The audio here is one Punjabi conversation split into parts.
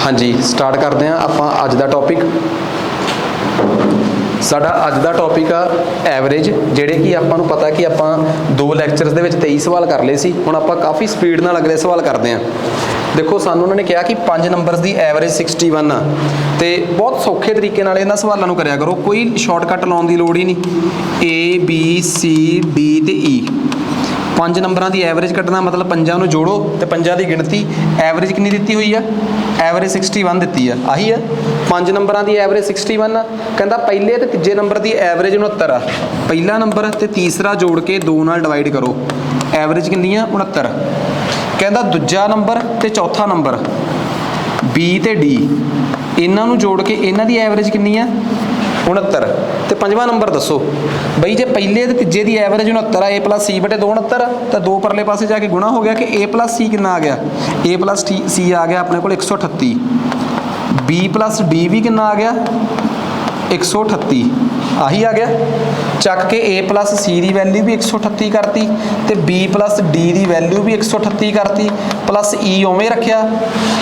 हाँ जी, स्टार्ट करते हैं ਆਪਾਂ ਅੱਜ ਦਾ टॉपिक। ਸਾਡਾ ਅੱਜ ਦਾ ਟੌਪਿਕ ਆ ਐਵਰੇਜ, ਜਿਹੜੇ ਕਿ ਆਪਾਂ ਨੂੰ ਪਤਾ ਕਿ ਆਪਾਂ 2 ਲੈਕਚਰਸ ਦੇ ਵਿੱਚ 23 ਸਵਾਲ ਕਰ ਲਏ ਸੀ। ਹੁਣ ਆਪਾਂ ਕਾਫੀ ਸਪੀਡ ਨਾਲ ਅਗਲੇ ਸਵਾਲ ਕਰਦੇ ਹਾਂ। ਦੇਖੋ ਸਾਨੂੰ ਉਹਨਾਂ ਨੇ ਕਿਹਾ ਕਿ 5 ਨੰਬਰਸ ਦੀ ਐਵਰੇਜ 61 ਆ, ਤੇ ਬਹੁਤ ਸੌਖੇ ਤਰੀਕੇ ਨਾਲ ਇਹਨਾਂ ਸਵਾਲਾਂ ਨੂੰ ਕਰਿਆ ਕਰੋ, ਕੋਈ ਸ਼ਾਰਟਕਟ ਲਾਉਣ ਦੀ ਲੋੜ ਹੀ ਨਹੀਂ। A B C D ਤੇ E 5 ਨੰਬਰਾਂ ਦੀ ਐਵਰੇਜ ਕੱਢਣਾ ਮਤਲਬ ਪੰਜਾਂ ਨੂੰ ਜੋੜੋ ਤੇ ਪੰਜਾਂ ਦੀ ਗਿਣਤੀ। ਐਵਰੇਜ ਕਿੰਨੀ ਦਿੱਤੀ ਹੋਈ ਆ? ਐਵਰੇਜ 61 ਦਿੱਤੀ ਆ, ਆਹੀ ਆ 5 ਨੰਬਰਾਂ ਦੀ ਐਵਰੇਜ 61 ਆ। ਕਹਿੰਦਾ ਪਹਿਲੇ ਤੇ ਤੀਜੇ ਨੰਬਰ ਦੀ ਐਵਰੇਜ 69 ਆ। ਪਹਿਲਾ ਨੰਬਰ ਤੇ ਤੀਸਰਾ ਜੋੜ ਕੇ 2 ਨਾਲ ਡਿਵਾਈਡ ਕਰੋ, ਐਵਰੇਜ ਕਿੰਨੀ ਆ? 69। ਕਹਿੰਦਾ ਦੂਜਾ ਨੰਬਰ ਤੇ ਚੌਥਾ ਨੰਬਰ B ਤੇ D, ਇਹਨਾਂ ਨੂੰ ਜੋੜ ਕੇ ਇਹਨਾਂ ਦੀ ਐਵਰੇਜ ਕਿੰਨੀ ਆ? 69। ਤੇ ਪੰਜਵਾਂ ਨੰਬਰ ਦੱਸੋ ਬਈ, ਜੇ ਪਹਿਲੇ ਤੇ ਤੀਜੇ ਦੀ ਐਵਰੇਜ 69 ਆ, A + C ਬਟੇ 2 69 ਆ, ਤਾਂ 2 ਪਰਲੇ ਪਾਸੇ ਜਾ ਕੇ ਗੁਣਾ ਹੋ ਗਿਆ ਕਿ A + C ਕਿੰਨਾ ਆ ਗਿਆ? A + C ਆ ਗਿਆ ਆਪਣੇ ਕੋਲ 138। B + D ਵੀ ਕਿੰਨਾ ਆ ਗਿਆ? 138, ਆਹੀ ਆ ਗਿਆ। ਚੱਕ ਕੇ A + C ਦੀ ਵੈਲਿਊ ਵੀ 138 ਕਰਤੀ, ਤੇ B + D ਦੀ ਵੈਲਿਊ ਵੀ 138 ਕਰਤੀ, ਪਲੱਸ E ਉਵੇਂ ਰੱਖਿਆ।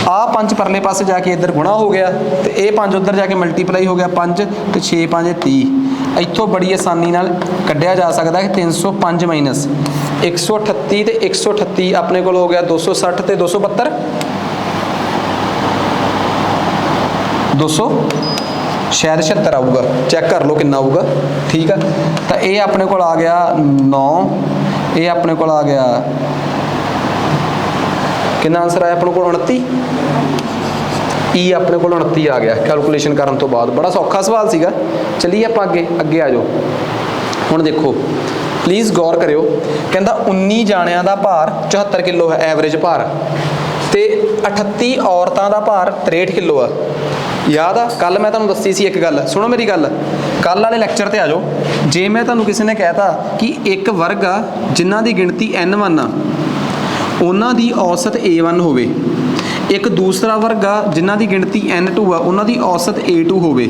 ਆਹ 5 ਪਰਲੇ ਪਾਸੇ ਜਾ ਕੇ ਇੱਧਰ ਗੁਣਾ ਹੋ ਗਿਆ, ਤੇ ਇਹ 5 ਉੱਧਰ ਜਾ ਕੇ ਮਲਟੀਪਲਾਈ ਹੋ ਗਿਆ। 5 ਤੇ 6 5 30। ਇੱਥੋਂ ਬੜੀ ਆਸਾਨੀ ਨਾਲ ਕੱਢਿਆ ਜਾ ਸਕਦਾ ਕਿ 305 ਮਾਈਨਸ 138 ਤੇ 138 ਆਪਣੇ ਕੋਲ ਹੋ ਗਿਆ 260 ਤੇ 272 200 ਸ਼ਾਇਦ 76 ਆਊਗਾ, ਚੈੱਕ ਕਰ ਲਓ ਕਿੰਨਾ ਆਊਗਾ। ਠੀਕ ਆ, ਤਾਂ ਇਹ ਆਪਣੇ ਕੋਲ ਆ ਗਿਆ 9, ਇਹ ਆਪਣੇ ਕੋਲ ਆ ਗਿਆ ਕਿੰਨਾ ਆਨਸਰ ਆਇਆ ਆਪਣੇ ਕੋਲ? 29। E ਆਪਣੇ ਕੋਲ 29 ਆ ਗਿਆ ਕੈਲਕੂਲੇਸ਼ਨ ਕਰਨ ਤੋਂ ਬਾਅਦ। ਬੜਾ ਸੌਖਾ ਸਵਾਲ ਸੀਗਾ। ਚੱਲੀਏ ਆਪਾਂ ਅੱਗੇ ਆ ਜਾਓ। ਹੁਣ ਦੇਖੋ ਪਲੀਜ਼ ਗੌਰ ਕਰਿਓ। ਕਹਿੰਦਾ 19 ਜਾਣਿਆਂ ਦਾ ਭਾਰ 74 ਕਿਲੋ ਹੈ, ਐਵਰੇਜ ਭਾਰ, ਤੇ 38 ਔਰਤਾਂ ਦਾ ਭਾਰ 63 ਕਿਲੋ ਆ। ਯਾਦ ਆ ਕੱਲ ਮੈਂ ਤੁਹਾਨੂੰ ਦੱਸੀ ਸੀ ਇੱਕ ਗੱਲ, ਸੁਣੋ ਮੇਰੀ ਗੱਲ, ਕੱਲ ਵਾਲੇ ਲੈਕਚਰ ਤੇ ਆ ਜਾਓ। ਜੇ ਮੈਂ ਤੁਹਾਨੂੰ ਕਿਸੇ ਨੇ ਕਹਿਤਾ ਕਿ ਇੱਕ ਵਰਗ ਆ ਜਿਨ੍ਹਾਂ ਦੀ ਗਿਣਤੀ N1 ਆ, ਉਹਨਾਂ ਦੀ ਔਸਤ A1 ਹੋਵੇ, ਇੱਕ ਦੂਸਰਾ ਵਰਗ ਆ ਜਿਨ੍ਹਾਂ ਦੀ ਗਿਣਤੀ N2 ਆ, ਉਹਨਾਂ ਦੀ ਔਸਤ A2 ਹੋਵੇ,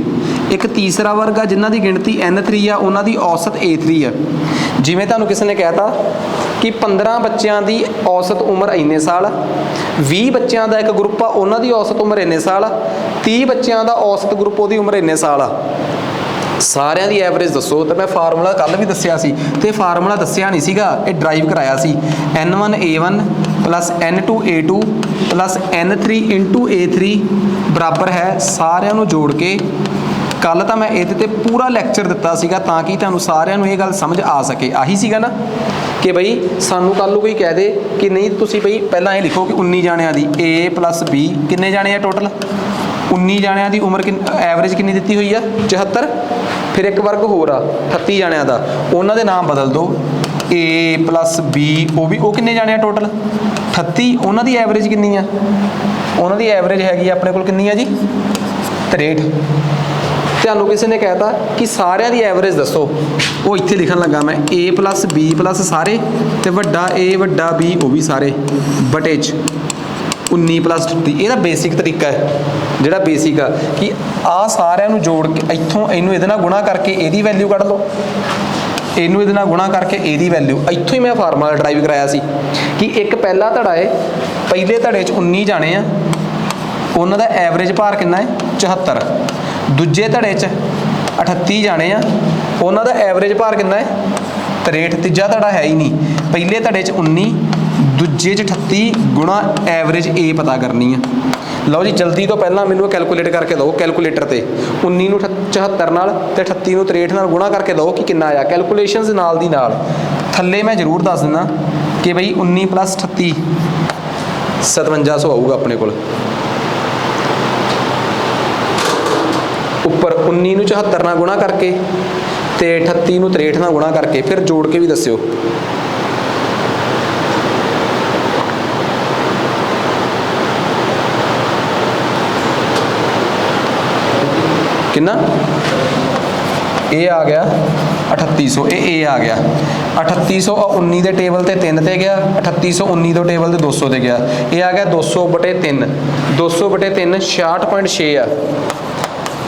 ਇੱਕ ਤੀਸਰਾ ਵਰਗ ਆ ਜਿਨ੍ਹਾਂ ਦੀ ਗਿਣਤੀ N3 ਆ, ਉਹਨਾਂ ਦੀ ਔਸਤ A3 ਆ। ਜਿਵੇਂ ਤੁਹਾਨੂੰ ਕਿਸੇ ਨੇ ਕਹਿਤਾ ਕਿ 15 ਬੱਚਿਆਂ ਦੀ ਔਸਤ ਉਮਰ ਇੰਨੇ ਸਾਲ, 20 ਬੱਚਿਆਂ ਦਾ ਇੱਕ ਗਰੁੱਪ ਆ, ਉਹਨਾਂ ਦੀ ਔਸਤ ਉਮਰ ਇੰਨੇ ਸਾਲ, 30 ਬੱਚਿਆਂ ਦਾ ਔਸਤ ਗਰੁੱਪ ਉਹਦੀ ਉਮਰ ਇੰਨੇ ਸਾਲ ਆ। ਸਾਰਿਆਂ ਦੀ ਐਵਰੇਜ ਦੱਸੋ। ਤਾਂ ਮੈਂ ਫਾਰਮੂਲਾ ਕੱਲ ਵੀ ਦੱਸਿਆ ਸੀ, ਤੇ ਫਾਰਮੂਲਾ ਦੱਸਿਆ ਨਹੀਂ ਸੀਗਾ, ਇਹ ਡਰਾਈਵ ਕਰਾਇਆ ਸੀ। N1 A1 + N2 A2 + N3 × A3 ਬਰਾਬਰ ਹੈ, ਸਾਰਿਆਂ ਨੂੰ ਜੋੜ ਕੇ। ਕੱਲ ਤਾਂ ਮੈਂ ਇਹਦੇ ਤੇ ਪੂਰਾ ਲੈਕਚਰ ਦਿੱਤਾ ਸੀਗਾ ਤਾਂ ਕਿ ਤੁਹਾਨੂੰ ਸਾਰਿਆਂ ਨੂੰ ਇਹ ਗੱਲ ਸਮਝ ਆ ਸਕੇ। ਆਹੀ ਸੀਗਾ ਨਾ ਕਿ ਬਈ ਸਾਨੂੰ ਕੱਲ ਨੂੰ ਕੋਈ ਕਹਿ ਦੇ ਕਿ ਨਹੀਂ ਤੁਸੀਂ ਬਈ ਪਹਿਲਾਂ ਇਹ ਲਿਖੋ ਕਿ 19 ਜਾਣਿਆਂ ਦੀ A + B ਕਿੰਨੇ ਜਾਣੇ ਆ ਟੋਟਲ? 19 ਜਾਣਿਆਂ ਦੀ ਉਮਰ ਐਵਰੇਜ ਕਿੰਨੀ ਦਿੱਤੀ ਹੋਈ ਆ? 74। ਫਿਰ ਇੱਕ ਵਰਗ ਹੋਰ ਆ 38 ਜਾਣਿਆਂ ਦਾ, ਉਹਨਾਂ ਦੇ ਨਾਮ ਬਦਲ ਦਿਓ, A + B, ਉਹ ਕਿੰਨੇ ਜਾਣੇ ਆ ਟੋਟਲ? 38। ਉਹਨਾਂ ਦੀ ਐਵਰੇਜ ਕਿੰਨੀ ਆ? ਉਹਨਾਂ ਦੀ ਐਵਰੇਜ ਹੈਗੀ ਆ ਆਪਣੇ ਕੋਲ ਕਿੰਨੀ ਆ ਜੀ? 63। ਤੁਹਾਨੂੰ ਕਿਸੇ ਨੇ ਕਹਿਤਾ ਕਿ ਸਾਰਿਆਂ ਦੀ ਐਵਰੇਜ ਦੱਸੋ, ਉਹ ਇੱਥੇ ਲਿਖਣ ਲੱਗਾ ਮੈਂ A + B + ਸਾਰੇ, ਤੇ ਵੱਡਾ A ਵੱਡਾ B ਉਹ ਵੀ ਸਾਰੇ, ਬਟੇ 'ਚ 19 + 38। ਇਹਦਾ ਬੇਸਿਕ ਤਰੀਕਾ ਹੈ, ਜਿਹੜਾ ਬੇਸਿਕ ਆ ਕਿ ਆਹ ਸਾਰਿਆਂ ਨੂੰ ਜੋੜ ਕੇ ਇੱਥੋਂ ਇਹਨੂੰ ਇਹਦੇ ਨਾਲ ਗੁਣਾ ਕਰਕੇ ਇਹਦੀ ਵੈਲਿਊ ਕੱਢ ਲਓ, ਇਹਨੂੰ ਇਹਦੇ ਨਾਲ ਗੁਣਾ ਕਰਕੇ ਇਹਦੀ ਵੈਲਿਊ। ਇੱਥੋਂ ਹੀ ਮੈਂ ਫਾਰਮੂਲਾ ਡਰਾਈਵ ਕਰਾਇਆ ਸੀ ਕਿ ਇੱਕ ਪਹਿਲਾ ਧੜਾ ਹੈ, ਪਹਿਲੇ ਧੜੇ 'ਚ 19 ਜਾਣੇ ਆ, ਉਹਨਾਂ ਦਾ ਐਵਰੇਜ ਭਾਰ ਕਿੰਨਾ ਹੈ? 74। ਦੂਜੇ ਧੜੇ 'ਚ 38 ਜਾਣੇ ਆ, ਉਹਨਾਂ ਦਾ ਐਵਰੇਜ ਭਾਰ ਕਿੰਨਾ ਹੈ? 63। ਤੀਜਾ ਧੜਾ ਹੈ ਹੀ ਨਹੀਂ, ਪਹਿਲੇ ਧੜੇ 'ਚ 19, ਦੂਜੇ 'ਚ 38 ਗੁਣਾ ਐਵਰੇਜ A ਪਤਾ ਕਰਨੀ ਆ। ਲਓ ਜੀ, ਜਲਦੀ ਤੋਂ ਪਹਿਲਾਂ ਮੈਨੂੰ ਕੈਲਕੂਲੇਟ ਕਰਕੇ ਦਿਓ ਕੈਲਕੂਲੇਟਰ ਤੇ। 19 ਨੂੰ 74 ਨਾਲ ਤੇ 38 ਨੂੰ 63 ਨਾਲ ਗੁਣਾ ਕਰਕੇ ਦਿਓ ਕਿ ਕਿੰਨਾ ਆਇਆ। ਕੈਲਕੂਲੇਸ਼ਨਸ ਨਾਲ ਦੀ ਨਾਲ ਥੱਲੇ ਮੈਂ ਜ਼ਰੂਰ ਦੱਸ ਦਿੰਦਾ ਕਿ ਬਈ 19 + 38 5700 ਆਊਗਾ ਆਪਣੇ ਕੋਲ। ਉੱਪਰ 19 ਨੂੰ 74 ਨਾਲ ਗੁਣਾ ਕਰਕੇ ਤੇ 38 ਨੂੰ 63 ਨਾਲ ਗੁਣਾ ਕਰਕੇ, ਫਿਰ ਜੋੜ ਕੇ ਵੀ ਦੱਸਿਓ। ਕਿੰਨਾ? ਇਹ ਆ ਗਿਆ 3800, ਇਹ A ਆ ਗਿਆ 3800। 19 ਦੇ ਟੇਬਲ ਤੇ 3 ਤੇ ਗਿਆ, 3800 19 ਦੇ ਟੇਬਲ ਤੇ 200 ਤੇ ਗਿਆ, ਇਹ ਆ ਗਿਆ 200/3। 200/3 66.6 ਆ।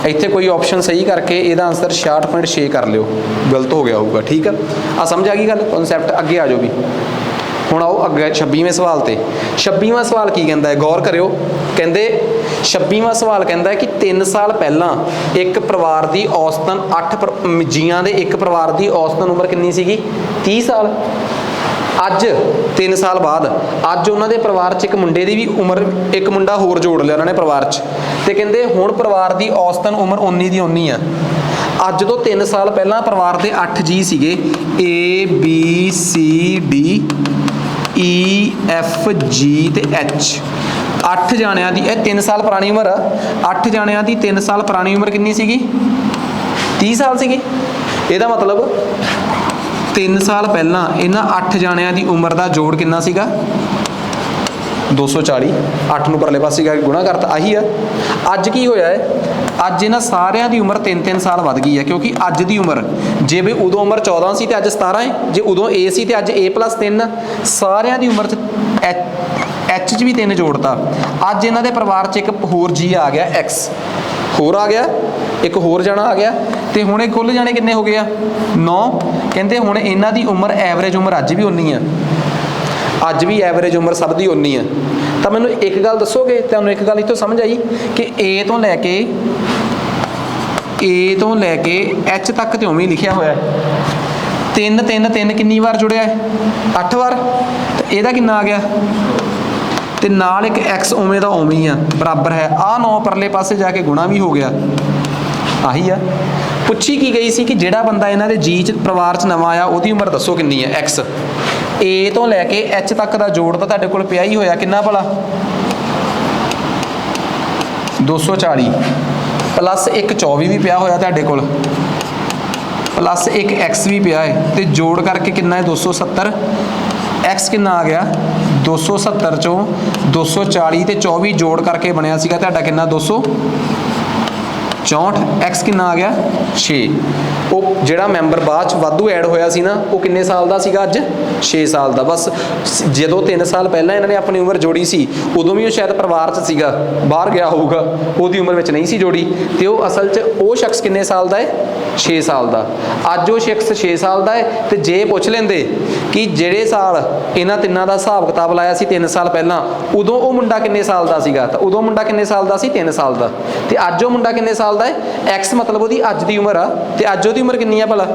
ਇੱਥੇ ਕੋਈ ਆਪਸ਼ਨ ਸਹੀ ਕਰਕੇ ਇਹਦਾ ਆਨਸਰ 66.6 ਕਰ ਲਿਓ, ਗਲਤ ਹੋ ਗਿਆ ਹੋਊਗਾ। ਠੀਕ ਆ, ਆ ਸਮਝ ਆ ਗਈ ਗੱਲ, ਕਨਸੈਪਟ। ਅੱਗੇ ਆ ਜਾਓ ਵੀ। ਹੁਣ ਆਓ ਅੱਗੇ 26ਵੇਂ ਸਵਾਲ ਤੇ। 26ਵਾਂ ਸਵਾਲ ਕੀ ਕਹਿੰਦਾ ਹੈ, ਗੌਰ ਕਰਿਓ। ਕਹਿੰਦੇ 26ਵਾਂ ਸਵਾਲ ਕਹਿੰਦਾ ਕਿ 3 ਸਾਲ ਪਹਿਲਾਂ ਇੱਕ ਪਰਿਵਾਰ ਦੀ ਔਸਤਨ 8 ਜੀਆਂ ਦੇ ਇੱਕ ਪਰਿਵਾਰ ਦੀ ਔਸਤਨ ਉਮਰ ਕਿੰਨੀ ਸੀਗੀ? 30 ਸਾਲ। ਅੱਜ 3 ਸਾਲ ਬਾਅਦ ਅੱਜ ਉਹਨਾਂ ਦੇ ਪਰਿਵਾਰ 'ਚ ਇੱਕ ਮੁੰਡੇ ਦੀ ਵੀ ਉਮਰ, ਇੱਕ ਮੁੰਡਾ ਹੋਰ ਜੋੜ ਲਿਆ ਉਹਨਾਂ ਨੇ ਪਰਿਵਾਰ 'ਚ, ਤੇ ਕਹਿੰਦੇ ਹੁਣ ਪਰਿਵਾਰ ਦੀ ਔਸਤਨ ਉਮਰ 19 ਦੀ 19 ਆ। ਅੱਜ ਤੋਂ 3 ਸਾਲ ਪਹਿਲਾਂ ਪਰਿਵਾਰ ਦੇ 8 ਜੀ ਸੀਗੇ, A B C D E F G ਤੇ H। 8 ਜਾਣਿਆਂ ਦੀ ਇਹ 3 ਸਾਲ ਪੁਰਾਣੀ ਉਮਰ ਆ। 8 ਜਾਣਿਆਂ ਦੀ 3 ਸਾਲ ਪੁਰਾਣੀ ਉਮਰ ਕਿੰਨੀ ਸੀਗੀ? 30 ਸਾਲ ਸੀਗੀ। ਇਹਦਾ ਮਤਲਬ 3 ਸਾਲ ਪਹਿਲਾਂ ਇਹਨਾਂ 8 ਜਾਣਿਆਂ ਦੀ ਉਮਰ ਦਾ ਜੋੜ ਕਿੰਨਾ ਸੀਗਾ? 240। 8 ਨੂੰ ਪਰਲੇ ਪਾਸੇ ਜਾ ਕੇ ਗੁਣਾ ਕਰਤਾ, ਆਹੀ ਆ। ਅੱਜ ਕੀ ਹੋਇਆ ਹੈ? ਅੱਜ ਇਹਨਾਂ ਸਾਰਿਆਂ ਦੀ ਉਮਰ 3-3 ਸਾਲ ਵੱਧ ਗਈ ਹੈ, ਕਿਉਂਕਿ ਅੱਜ ਦੀ ਉਮਰ, ਜੇ ਵੀ ਉਦੋਂ ਉਮਰ 14 ਸੀ ਤੇ ਅੱਜ 17 ਹੈ, ਜੇ ਉਦੋਂ A ਸੀ ਤੇ ਅੱਜ A+3, ਸਾਰਿਆਂ ਦੀ ਉਮਰ 'ਚ H 'ਚ ਵੀ 3 ਜੋੜਤਾ। ਅੱਜ ਇਹਨਾਂ ਦੇ ਪਰਿਵਾਰ 'ਚ ਇੱਕ ਹੋਰ ਜੀ ਆ ਗਿਆ, X ਹੋਰ ਆ ਗਿਆ, ਇੱਕ ਹੋਰ ਜਾਣਾ ਆ ਗਿਆ, ਤੇ ਹੁਣ ਇਹ ਕੁੱਲ ਜਾਣੇ ਕਿੰਨੇ ਹੋ ਗਏ ਆ? 9। ਕਹਿੰਦੇ ਹੁਣ ਇਹਨਾਂ ਦੀ ਉਮਰ, ਐਵਰੇਜ ਉਮਰ ਅੱਜ ਵੀ 19 ਆ। ਅੱਜ ਵੀ ਐਵਰੇਜ ਉਮਰ ਸਭ ਦੀ 19 ਆ। ਤਾਂ ਮੈਨੂੰ ਇੱਕ ਗੱਲ ਦੱਸੋਗੇ, ਤੁਹਾਨੂੰ ਇੱਕ ਗੱਲ ਇੱਥੋਂ ਸਮਝ ਆਈ ਕਿ A ਤੋਂ ਲੈ ਕੇ H ਤੱਕ ਤੇ ਉਵੇਂ ਹੀ ਲਿਖਿਆ ਹੋਇਆ ਹੈ। 3 3 3 ਕਿੰਨੀ ਵਾਰ ਜੁੜਿਆ ਹੈ? 8 ਵਾਰ। ਤੇ ਇਹਦਾ ਕਿੰਨਾ ਆ ਗਿਆ? ਤੇ ਨਾਲ ਇੱਕ X ਉਵੇਂ ਦਾ ਉਵੇਂ ਹੀ ਆ, ਬਰਾਬਰ ਹੈ। ਆਹ 9 ਪਰਲੇ ਪਾਸੇ ਜਾ ਕੇ ਗੁਣਾ ਵੀ ਹੋ ਗਿਆ, ਆਹੀ ਆ। ਪੁੱਛੀ ਕੀ ਗਈ ਸੀ ਕਿ ਜਿਹੜਾ ਬੰਦਾ ਇਹਨਾਂ ਦੇ ਜੀ 'ਚ ਪਰਿਵਾਰ 'ਚ ਨਵਾਂ ਆਇਆ, ਉਹਦੀ ਉਮਰ ਦੱਸੋ ਕਿੰਨੀ ਹੈ? X। A ਤੋਂ ਲੈ ਕੇ H ਤੱਕ ਦਾ ਜੋੜ ਤਾਂ ਤੁਹਾਡੇ ਕੋਲ ਪਿਆ ਹੀ ਹੋਇਆ, ਕਿੰਨਾ ਭਲਾ? 240 ਪਲੱਸ ਇੱਕ 24 ਵੀ ਪਿਆ ਹੋਇਆ ਤੁਹਾਡੇ ਕੋਲ, ਪਲੱਸ ਇੱਕ X ਵੀ ਪਿਆ ਹੈ, ਤੇ ਜੋੜ ਕਰਕੇ ਕਿੰਨਾ ਹੈ? 270। X ਕਿੰਨਾ ਆ ਗਿਆ? 270 ਚੋਂ 240 ਤੇ 24 ਜੋੜ ਕਰਕੇ ਬਣਿਆ ਸੀਗਾ ਤੁਹਾਡਾ ਕਿੰਨਾ? 264। X ਕਿੰਨਾ ਆ ਗਿਆ? 6। ਉਹ ਜਿਹੜਾ ਮੈਂਬਰ ਬਾਅਦ 'ਚ ਵਾਧੂ ਐਡ ਹੋਇਆ ਸੀ ਨਾ, ਉਹ ਕਿੰਨੇ ਸਾਲ ਦਾ ਸੀਗਾ? ਅੱਜ 6 ਸਾਲ ਦਾ। ਬਸ ਜਦੋਂ 3 ਸਾਲ ਪਹਿਲਾਂ ਇਹਨਾਂ ਨੇ ਆਪਣੀ ਉਮਰ ਜੋੜੀ ਸੀ, ਉਦੋਂ ਵੀ ਉਹ ਸ਼ਾਇਦ ਪਰਿਵਾਰ 'ਚ ਸੀਗਾ, ਬਾਹਰ ਗਿਆ ਹੋਊਗਾ, ਉਹਦੀ ਉਮਰ ਵਿੱਚ ਨਹੀਂ ਸੀ ਜੋੜੀ, ਤੇ ਉਹ ਅਸਲ 'ਚ ਉਹ ਸ਼ਖਸ ਕਿੰਨੇ ਸਾਲ ਦਾ ਹੈ? 6 ਸਾਲ ਦਾ। ਅੱਜ ਉਹ ਸ਼ਖਸ 6 ਸਾਲ ਦਾ ਹੈ। ਤੇ ਜੇ ਪੁੱਛ ਲੈਂਦੇ ਕਿ ਜਿਹੜੇ ਸਾਲ ਇਹਨਾਂ ਤਿੰਨਾਂ ਦਾ ਹਿਸਾਬ ਕਿਤਾਬ ਲਾਇਆ ਸੀ 3 ਸਾਲ ਪਹਿਲਾਂ, ਉਦੋਂ ਉਹ ਮੁੰਡਾ ਕਿੰਨੇ ਸਾਲ ਦਾ ਸੀਗਾ, ਤਾਂ ਉਦੋਂ ਮੁੰਡਾ ਕਿੰਨੇ ਸਾਲ ਦਾ ਸੀ? 3 ਸਾਲ ਦਾ। ਤੇ ਅੱਜ ਉਹ ਮੁੰਡਾ ਕਿੰਨੇ ਸਾਲ ਦਾ ਹੈ? X ਮਤਲਬ ਉਹਦੀ ਅੱਜ ਦੀ ਉਮਰ ਆ, ਤੇ ਅੱਜ ਉਹਦੀ ਉਮਰ ਕਿੰਨੀ ਆ ਭਲਾ?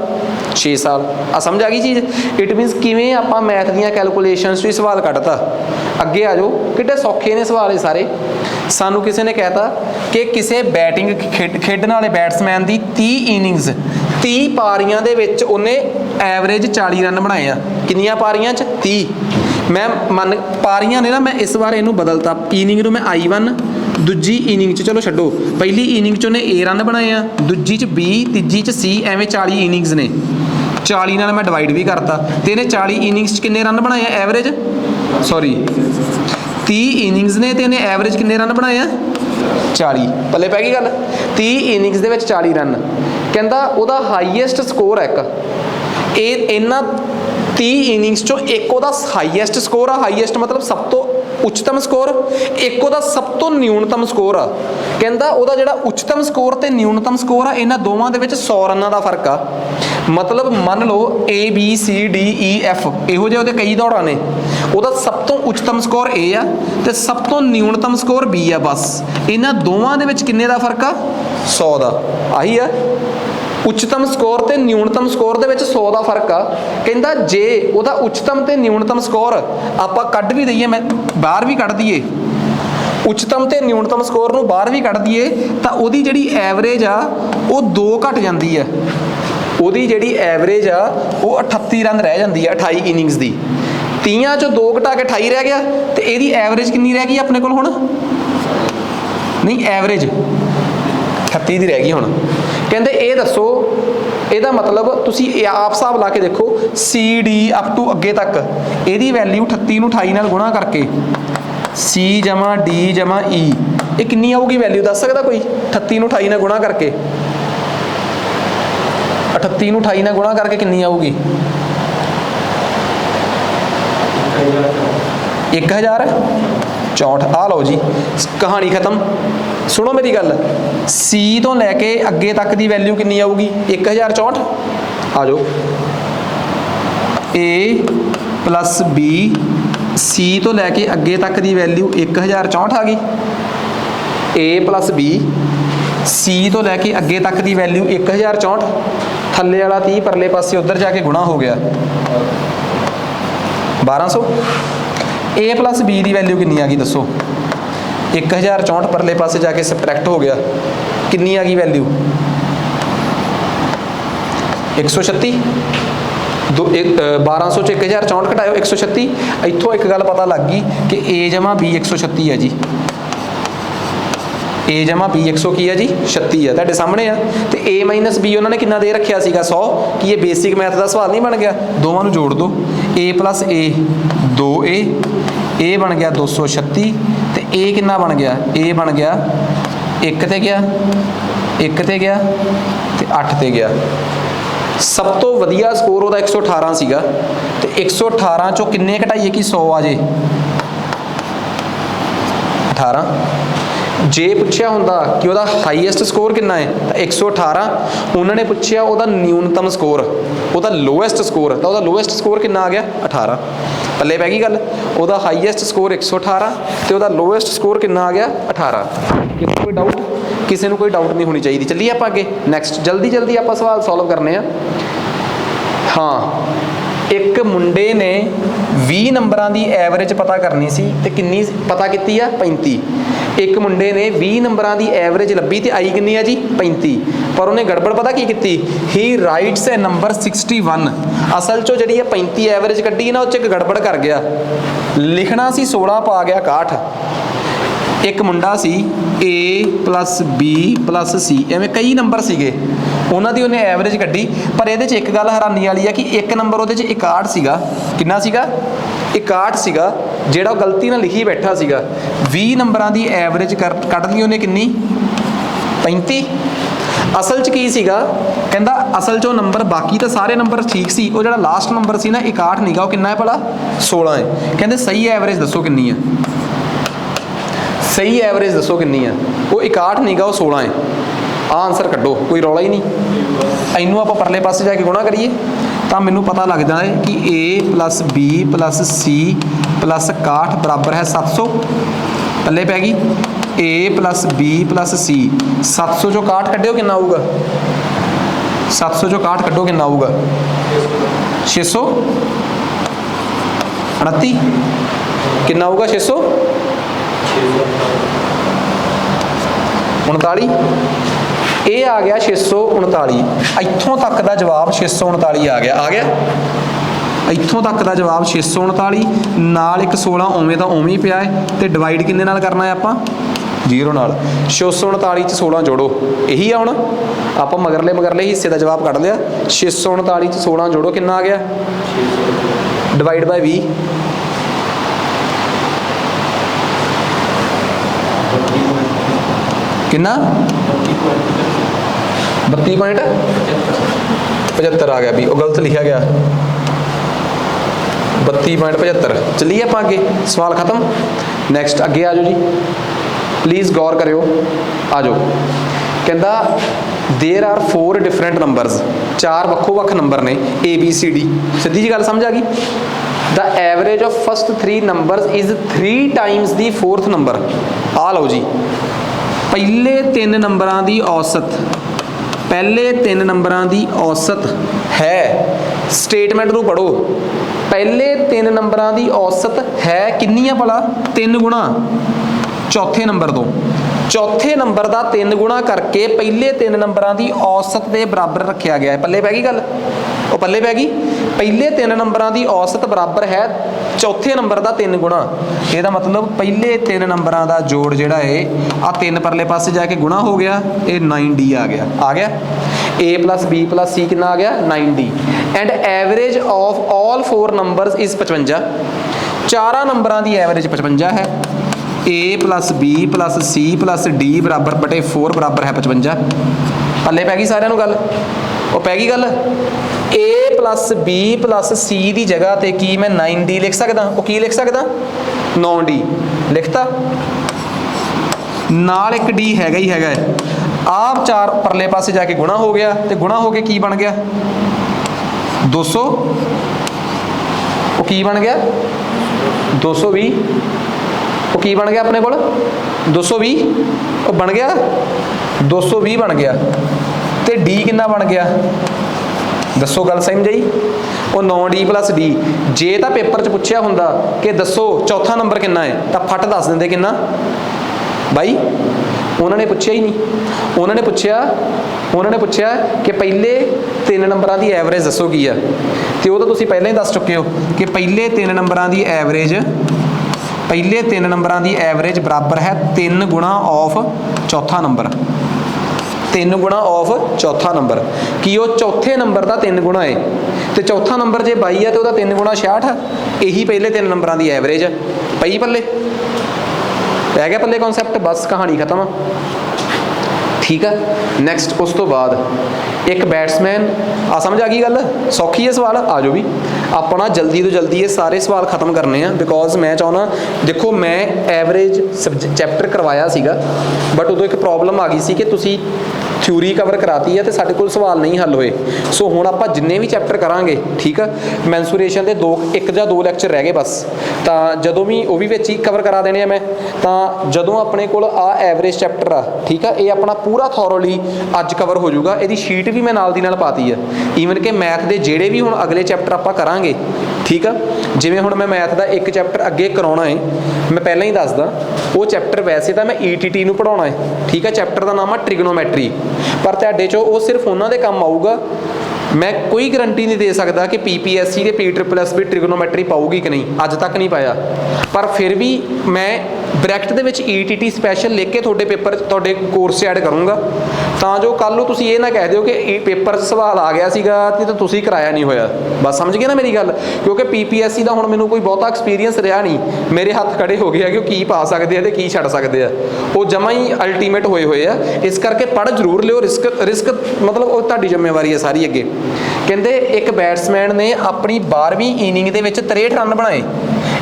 6 ਸਾਲ। ਆ ਸਮਝ ਆ ਗਈ ਚੀਜ਼? ਇਟ ਮੀਨਸ ਕਿਵੇਂ ਆਪਾਂ ਮੈਥ ਦੀਆਂ ਕੈਲਕੂਲੇਸ਼ਨਸ 'ਚ ਸਵਾਲ ਕੱਢਤਾ। ਅੱਗੇ ਆ ਜਾਓ, ਕਿੱਡੇ ਸੌਖੇ ਨੇ ਸਵਾਲ ਇਹ ਸਾਰੇ। ਸਾਨੂੰ ਕਿਸੇ ਨੇ ਕਹਿਤਾ ਕਿ ਕਿਸੇ ਬੈਟਿੰਗ ਖੇਡਣ ਵਾਲੇ ਬੈਟਸਮੈਨ ਦੀ 30 ਇਨਿੰਗਸ 30 ਪਾਰੀਆਂ ਦੇ ਵਿੱਚ ਉਹਨੇ ਐਵਰੇਜ 40 ਰਨ ਬਣਾਏ ਆ। ਕਿੰਨੀਆਂ ਪਾਰੀਆਂ 'ਚ? 30। ਮੈਂ ਪਾਰੀਆਂ ਨੇ ਨਾ, ਮੈਂ ਇਸ ਵਾਰ ਇਹਨੂੰ ਬਦਲਤਾ, ਇਨਿੰਗ ਨੂੰ ਮੈਂ I1, ਦੂਜੀ ਇਨਿੰਗ 'ਚ ਚਲੋ ਛੱਡੋ, ਪਹਿਲੀ ਇਨਿੰਗ 'ਚ ਉਹਨੇ A ਰਨ ਬਣਾਏ ਆ, ਦੂਜੀ 'ਚ B, ਤੀਜੀ 'ਚ C, ਐਵੇਂ 40 ਇਨਿੰਗਸ ਨੇ। 40 ਨਾਲ ਮੈਂ ਡਿਵਾਈਡ ਵੀ ਕਰਤਾ, ਤੇ ਇਹਨੇ 40 ਇਨਿੰਗਸ 'ਚ ਕਿੰਨੇ ਰਨ ਬਣਾਏ ਆ? ਐਵਰੇਜ 30 ਇਨਿੰਗਸ ਨੇ, ਤੇ ਇਹਨੇ ਐਵਰੇਜ ਕਿੰਨੇ ਰਨ ਬਣਾਏ ਆ? 40। ਪੱਲੇ ਪੈ ਗਈ ਗੱਲ। 30 ਇਨਿੰਗਸ ਦੇ ਵਿੱਚ 40 ਰਨ। ਕਹਿੰਦਾ ਉਹਦਾ ਹਾਈਐਸਟ ਸਕੋਰ ਹੈ ਇੱਕ, ਇਹ ਇਹਨਾਂ 30 ਇਨਿੰਗਸ 'ਚੋਂ ਇੱਕ ਉਹਦਾ ਹਾਈਐਸਟ ਸਕੋਰ ਆ। ਹਾਈਐਸਟ ਮਤਲਬ ਸਭ ਤੋਂ ਉੱਚਤਮ ਸਕੋਰ, ਇੱਕ ਉਹਦਾ ਸਭ ਤੋਂ ਨਿਊਨਤਮ ਸਕੋਰ ਆ। ਕਹਿੰਦਾ ਉਹਦਾ ਜਿਹੜਾ ਉੱਚਤਮ ਸਕੋਰ ਤੇ ਨਿਊਨਤਮ ਸਕੋਰ ਆ, ਇਹਨਾਂ ਦੋਵਾਂ ਦੇ ਵਿੱਚ 100 ਰਨਾਂ ਦਾ ਫਰਕ ਆ। ਮਤਲਬ ਮੰਨ ਲਓ A B C D E F ਇਹੋ ਜਿਹੇ ਉਹਦੇ ਕਈ ਦੌੜਾਂ ਨੇ, ਉਹਦਾ ਸਭ ਤੋਂ ਉੱਚਤਮ ਸਕੋਰ A ਆ ਤੇ ਸਭ ਤੋਂ ਨਿਊਨਤਮ ਸਕੋਰ B ਆ। ਬਸ ਇਹਨਾਂ ਦੋਵਾਂ ਦੇ ਵਿੱਚ ਕਿੰਨੇ ਦਾ ਫਰਕ ਆ? 100 ਦਾ। ਆਹੀ ਆ ਉੱਚਤਮ ਸਕੋਰ ਤੇ ਨਿਊਨਤਮ ਸਕੋਰ ਦੇ ਵਿੱਚ 100 ਦਾ ਫਰਕ ਆ। ਕਹਿੰਦਾ ਜੇ ਉਹਦਾ ਉੱਚਤਮ ਤੇ ਨਿਊਨਤਮ ਸਕੋਰ ਆਪਾਂ ਕੱਢ ਵੀ ਦਈਏ, ਮੈਂ ਬਾਹਰ ਵੀ ਕੱਢ ਦਈਏ, ਉੱਚਤਮ ਤੇ ਨਿਊਨਤਮ ਸਕੋਰ ਨੂੰ ਬਾਹਰ ਵੀ ਕੱਢ ਦਈਏ, ਤਾਂ ਉਹਦੀ ਜਿਹੜੀ ਐਵਰੇਜ ਆ ਉਹ 2 ਘਟ ਜਾਂਦੀ ਆ। ਉਹਦੀ ਜਿਹੜੀ ਐਵਰੇਜ ਆ ਉਹ 38 ਰਨ ਰਹਿ ਜਾਂਦੀ ਆ 28 ਇਨਿੰਗਸ ਦੀ। 30 ਚੋਂ 2 ਘਟਾ ਕੇ 28 ਰਹਿ ਗਿਆ, ਤੇ ਇਹਦੀ ਐਵਰੇਜ ਕਿੰਨੀ ਰਹਿ ਗਈ ਆਪਣੇ ਕੋਲ ਹੁਣ? ਨਹੀਂ, ਐਵਰੇਜ 38 ਦੀ ਰਹਿ ਗਈ ਹੁਣ। ਕਹਿੰਦੇ ਇਹ ਦੱਸੋ, ਇਹਦਾ ਮਤਲਬ ਤੁਸੀਂ ਆਪ ਹਿਸਾਬ ਲਾ ਕੇ ਦੇਖੋ, C D ਅਪ ਟੂ ਅੱਗੇ ਤੱਕ ਇਹਦੀ ਵੈਲਿਊ 38 ਨੂੰ 28 ਨਾਲ ਗੁਣਾ ਕਰਕੇ C ਜਮਾ D ਜਮਾ E, ਇਹ ਕਿੰਨੀ ਆਊਗੀ ਵੈਲਿਊ? ਦੱਸ ਸਕਦਾ ਕੋਈ? 38 ਨੂੰ 28 ਨਾਲ ਗੁਣਾ ਕਰਕੇ, 38 ਨੂੰ 28 ਨਾਲ ਗੁਣਾ ਕਰਕੇ ਕਿੰਨੀ ਆਊਗੀ? 1064। ਆ ਲਓ ਜੀ, ਕਹਾਣੀ ਖਤਮ। ਸੁਣੋ ਮੇਰੀ ਗੱਲ, C ਤੋਂ ਲੈ ਕੇ ਅੱਗੇ ਤੱਕ ਦੀ ਵੈਲਿਊ ਕਿੰਨੀ ਆਊਗੀ? 1064। ਆ ਜਾਓ, A ਪਲੱਸ B, C ਤੋਂ ਲੈ ਕੇ ਅੱਗੇ ਤੱਕ ਦੀ ਵੈਲਿਊ 1064 ਆ ਗਈ। A प्लस B C तो लैके अगे तक की वैल्यू 1064, थले वाला 30 परले पासे उधर जाके गुणा हो गया 1200। A प्लस B की वैल्यू कितनी आ गई दसो, 1064 परले पासे जाके सबट्रैक्ट हो गया, कितनी आ गई वैल्यू 136। 1200 चो 1064 घटाओ 136। इत्थों एक गल पता लग गई कि A जमा B 136 है जी, A जमा B 100 की है जी 36 है, तुहाडे सामने है। तो A माइनस B उन्होंने कितना दे रखा सीगा 100, कि ये बेसिक मैथ का सवाल नहीं बन गया। दोवां नूं जोड़ दो, A plus A 2A, A बन गया 236, तो A कितना बन गया, A बन गया 1 ते गया, 1 ते गया, तो 8 ते गया। सब तो वधिया स्कोर ਉਹਦਾ 118 ਸੀਗਾ, ਤੇ 118 ਚੋਂ ਕਿੰਨੇ ਘਟਾਈਏ ਕਿ 100 ਆ ਜੇ 18। ਜੇ ਪੁੱਛਿਆ ਹੁੰਦਾ ਕਿ ਉਹਦਾ ਹਾਈਐਸਟ ਸਕੋਰ ਕਿੰਨਾ ਹੈ ਤਾਂ 118, ਉਹਨਾਂ ਨੇ ਪੁੱਛਿਆ ਉਹਦਾ ਨਿਊਨਤਮ ਸਕੋਰ, ਉਹਦਾ ਲੋਐਸਟ ਸਕੋਰ, ਤਾਂ ਉਹਦਾ ਲੋਐਸਟ ਸਕੋਰ ਕਿੰਨਾ ਆ ਗਿਆ 18। ਪੱਲੇ ਪੈ ਗਈ ਗੱਲ, ਉਹਦਾ ਹਾਈਐਸਟ ਸਕੋਰ 118 ਤੇ ਉਹਦਾ ਲੋਐਸਟ ਸਕੋਰ ਕਿੰਨਾ ਆ ਗਿਆ 18। ਕਿਸੇ ਕੋਈ ਡਾਊਟ, ਕਿਸੇ ਨੂੰ ਕੋਈ ਡਾਊਟ ਨਹੀਂ ਹੋਣੀ ਚਾਹੀਦੀ। ਚੱਲੀਏ ਆਪਾਂ ਅੱਗੇ ਨੈਕਸਟ, ਜਲਦੀ ਜਲਦੀ ਆਪਾਂ ਸਵਾਲ ਸੋਲਵ ਕਰਨੇ ਆ। ਹਾਂ, ਇੱਕ ਮੁੰਡੇ ਨੇ 20 ਨੰਬਰਾਂ ਦੀ ਐਵਰੇਜ ਪਤਾ ਕਰਨੀ ਸੀ ਤੇ ਕਿੰਨੀ ਪਤਾ ਕੀਤੀ ਆ 35। ਇੱਕ ਮੁੰਡੇ ਨੇ 20 ਨੰਬਰਾਂ ਦੀ ਐਵਰੇਜ ਲੱਭੀ ਤੇ ਆਈ ਕਿੰਨੀ ਆ ਜੀ 35, ਪਰ ਉਹਨੇ ਗੜਬੜ ਪਤਾ ਕੀ ਕੀਤੀ, ਹੀ ਰਾਈਟਸ ਐ ਨੰਬਰ 61। ਅਸਲ 'ਚੋਂ ਜਿਹੜੀ ਇਹ 35 ਐਵਰੇਜ ਕੱਢੀ ਨਾ ਉਹ 'ਚ ਇੱਕ ਗੜਬੜ ਕਰ ਗਿਆ, ਲਿਖਣਾ ਸੀ 16 ਪਾ ਗਿਆ 61। ਇੱਕ ਮੁੰਡਾ ਸੀ A plus B plus C, ਐਵੇਂ ਕਈ ਨੰਬਰ ਸੀਗੇ, ਉਹਨਾਂ ਦੀ ਉਹਨੇ ਐਵਰੇਜ ਕੱਢੀ। ਪਰ ਇਹਦੇ 'ਚ ਇੱਕ ਗੱਲ ਹੈਰਾਨੀ ਵਾਲੀ ਆ ਕਿ ਇੱਕ ਨੰਬਰ ਉਹਦੇ 'ਚ 61 ਸੀਗਾ। ਕਿੰਨਾ ਸੀਗਾ 61 ਸੀਗਾ, ਜਿਹੜਾ ਉਹ ਗਲਤੀ ਨਾਲ ਲਿਖੀ ਬੈਠਾ ਸੀਗਾ। 20 ਨੰਬਰਾਂ ਦੀ ਐਵਰੇਜ ਕੱਢ ਲਈ ਉਹਨੇ ਕਿੰਨੀ 35। ਅਸਲ 'ਚ ਕੀ ਸੀਗਾ, ਕਹਿੰਦਾ ਅਸਲ 'ਚ ਉਹ ਨੰਬਰ ਬਾਕੀ ਤਾਂ ਸਾਰੇ ਨੰਬਰ ਠੀਕ ਸੀ, ਉਹ ਜਿਹੜਾ ਲਾਸਟ ਨੰਬਰ ਸੀ ਨਾ 61 ਨਹੀਂਗਾ, ਉਹ ਕਿੰਨਾ ਹੈ ਭਲਾ 16 ਹੈ। ਕਹਿੰਦੇ ਸਹੀ ਐਵਰੇਜ ਦੱਸੋ ਕਿੰਨੀ ਆ, ਸਹੀ ਐਵਰੇਜ ਦੱਸੋ ਕਿੰਨੀ ਆ, ਉਹ 61 ਨਹੀਂਗਾ, ਉਹ 16 ਹੈ। ਆ ਆਨਸਰ ਕੱਢੋ, ਕੋਈ ਰੌਲਾ ਹੀ ਨਹੀਂ। ਇਹਨੂੰ ਆਪਾਂ ਪਰਲੇ ਪਾਸੇ ਜਾ ਕੇ ਗੁਣਾ ਕਰੀਏ ਤਾਂ ਮੈਨੂੰ ਪਤਾ ਲੱਗਦਾ ਹੈ ਕਿ A plus B plus C plus 61 बराबर है 700। पल्ले पै गई A plus B plus C, 700 चो 61 कड्डियो कितना आऊगा, 700 चो 61 कड्डो कितना आऊगा 629। कितना आऊगा 639। ਇਹ ਆ ਗਿਆ 639। ਇੱਥੋਂ ਤੱਕ ਦਾ ਜਵਾਬ 639 ਆ ਗਿਆ ਇੱਥੋਂ ਤੱਕ ਦਾ ਜਵਾਬ 639 ਨਾਲ ਇੱਕ 16 ਉਵੇਂ ਦਾ ਉਵੇਂ ਹੀ ਪਿਆ ਹੈ, ਤੇ ਡਿਵਾਈਡ ਕਿੰਨੇ ਨਾਲ ਕਰਨਾ ਹੈ ਆਪਾਂ 0 ਨਾਲ। 639 ਚ 16 ਜੋੜੋ, ਇਹੀ ਆ ਹੁਣ ਆਪਾਂ ਮਗਰਲੇ ਹਿੱਸੇ ਦਾ ਜਵਾਬ ਕੱਢ ਲਿਆ। 639 ਚ 16 ਜੋੜੋ, ਕਿੰਨਾ ਆ ਗਿਆ ਡਿਵਾਈਡ ਬਾਈ 20, कितना 32.75 आ गया भी, वो गलत लिखा गया 32.75। चलिए आप आगे, सवाल खत्म। नैक्सट अगे आ जाओ जी, प्लीज़ गौर करो, आ जाओ। कहता देर आर 4 डिफरेंट नंबरस, 4 ਵੱਖੋ ਵੱਖ नंबर ने ABCD। सीधी जी गल समझ आ गई। The average of first 3 numbers is 3 times the 4th number. आ लो जी, पहले 3 नंबरां दी औसत, पहले 3 नंबरां दी औसत है, स्टेटमेंट नूं पढ़ो, पहले 3 नंबरां दी औसत है कितनी है भला 3 गुणा चौथे नंबर तो, चौथे नंबर का 3 गुणा करके पहले 3 नंबरां दी औसत के बराबर रखा गया है। पल्ले पै गई गल, वो पल्ले पै गई। पहले 3 नंबरां दी औसत बराबर है चौथे नंबर का 3 गुणा। ਇਹਦਾ मतलब पहले 3 नंबरां का जोड़ जिहड़ा है आ 3 परले पासे जाके गुणा हो गया, ये 9D आ गया। A plus B plus C कितना आ गया 9D। And average of all 4 numbers is 55। 4 नंबरां की एवरेज 55 है। A plus B plus C plus D बराबर बटे 4 बराबर है 55। पल्ले पै गई सारिਆਂ ਨੂੰ गल, वो पै गई गल। A plus B plus C की जगह ते की मैं 9D लिख सकदा, वो की लिख सकदा 9D लिखता, नाल एक D हैगा ही हैगा। आप 4 परले पासे जाके गुणा हो गया, तो गुणा हो के की बन गया 200, वो की बन गया 220। वो की बन गया अपने को 220 वो बन गया 220 बन गया तो डी कितना बन गया दसो गल समझ आई वो 9D + D जे तो पेपर च पूछया हुंदा कि दसो चौथा नंबर कितना है तो फट दस देंदे कितना भाई उन्होंने पूछया ही नहीं उन्होंने पूछया कि पहले 3 नंबरां दी एवरेज दसो की है तो वो तो तुसीं पहले ही दस चुके हो कि पहले 3 नंबरां दी एवरेज बराबर है 3 गुणा ऑफ चौथा नंबर 3 गुणा ऑफ चौथा नंबर कि वो चौथे नंबर का 3 गुणा है तो चौथा नंबर जे 22 है तो वह 3 गुणा 66 यही पहले 3 नंबरां की एवरेज है पई पल्ले रह गया पल्ले कॉन्सैप्ट बस कहानी खत्म ठीक है। नैक्सट उस तो बाद एक बैट्समैन आ समझ आ गई गल सौखी है सवाल आ जाओ भी अपना जल्दी तो जल्दी ये सारे सवाल खत्म करने हैं बिकॉज मैं चाहना देखो मैं एवरेज चैप्टर करवाया सीगा बट उदों एक प्रॉब्लम आ गई सी कि तुसी थ्योरी कवर कराती है तो साढ़े कोल सवाल नहीं हल होए सो हुण आपां जिन्ने भी चैप्टर करांगे ठीक है मैंसूरेशन के 1 या 2 लैक्चर रह गए बस तो जदों भी वो भी विच ही कवर करा देने मैं तो जदों अपने कोल आ एवरेज चैप्टर आ ठीक है ये अपना पूरा थॉरोली अज कवर हो जाऊगा ये शीट भी मैं नाल दी नाल पाती है ईवन कि मैथ के जेड़े भी हुण अगले चैप्टर आपां करांगे ठीक है जिवें हुण मैं मैथ का एक चैप्टर अगे कराउणा है मैं पहलां ही दसदा वो चैप्टर वैसे तो मैं ETT नूं पढ़ाउणा है ठीक है चैप्टर का नाम है ट्रिग्नोमैट्री पर तुहाडे चों वो सिर्फ उन्हां दे काम आऊगा मैं कोई गारंटी नहीं दे सकता कि PPSC के PSSS भी ट्रिग्नोमैट्री पाऊगी कि नहीं अज तक नहीं पाया पर फिर भी मैं ब्रैकेट दे विच ETT स्पैशल लिख के तुहाडे पेपर तुहाडे कोर्स ऐड करूँगा तां जो कल नूं तुसीं ये ना कह दिओ कि पेपर सवाल आ गया सीगा ते तुसीं कराया नहीं होया बस समझ गए ना मेरी गल क्योंकि PPSC का हुण मैनूं कोई बहुता एक्सपीरियंस रहा नहीं मेरे हत्थ खड़े हो गए कि की पा सकते हैं तो की छड्ड सकते हैं वो जमा ही अल्टीमेट होए हुए आ इस करके पढ़ जरूर लिओ रिस्क मतलब वो तुहाडी जिम्मेवारी है सारी अगे कहते एक बैट्समैन ने अपनी 12वीं इनिंग के 63 रन बनाए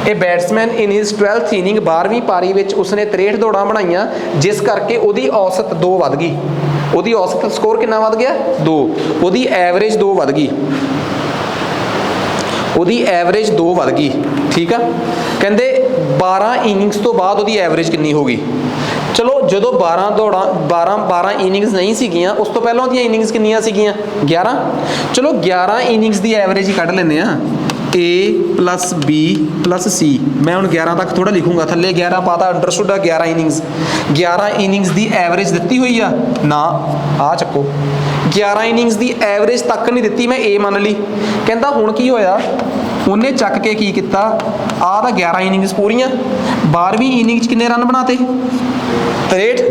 ये batsman in his 12th inning 12वीं पारी में उसने 63 दौड़ां बनाईयां जिस करके उसकी औसत 2 वध गई उसकी औसत स्कोर कितना वध गया 2 उसकी एवरेज 2 वध गई उसकी एवरेज 2 वध गई ठीक है कहते 12 इनिंग्स तो बाद उसकी एवरेज कितनी होगी चलो जो 12 इनिंग्स नहीं सीगियां उस तो पहलों दी इनिंग्स कितनियां सीगियां 11 चलो 11 इनिंग्स की एवरेज ही कढ़ लेने A + B + C मैं हुण 11 तक थोड़ा लिखूंगा थले 11 पाता अंडरस्टूड 11 इनिंग्स की एवरेज दी हुई आ ना आ चक्को 11 इनिंग्स की एवरेज तक नहीं दी मैं A मान ली कहता हुण की होया उन्हें चक के की किया आ तो 11 इनिंग्स पूरियां 12वीं इनिंग किन्ने रन बनाते 63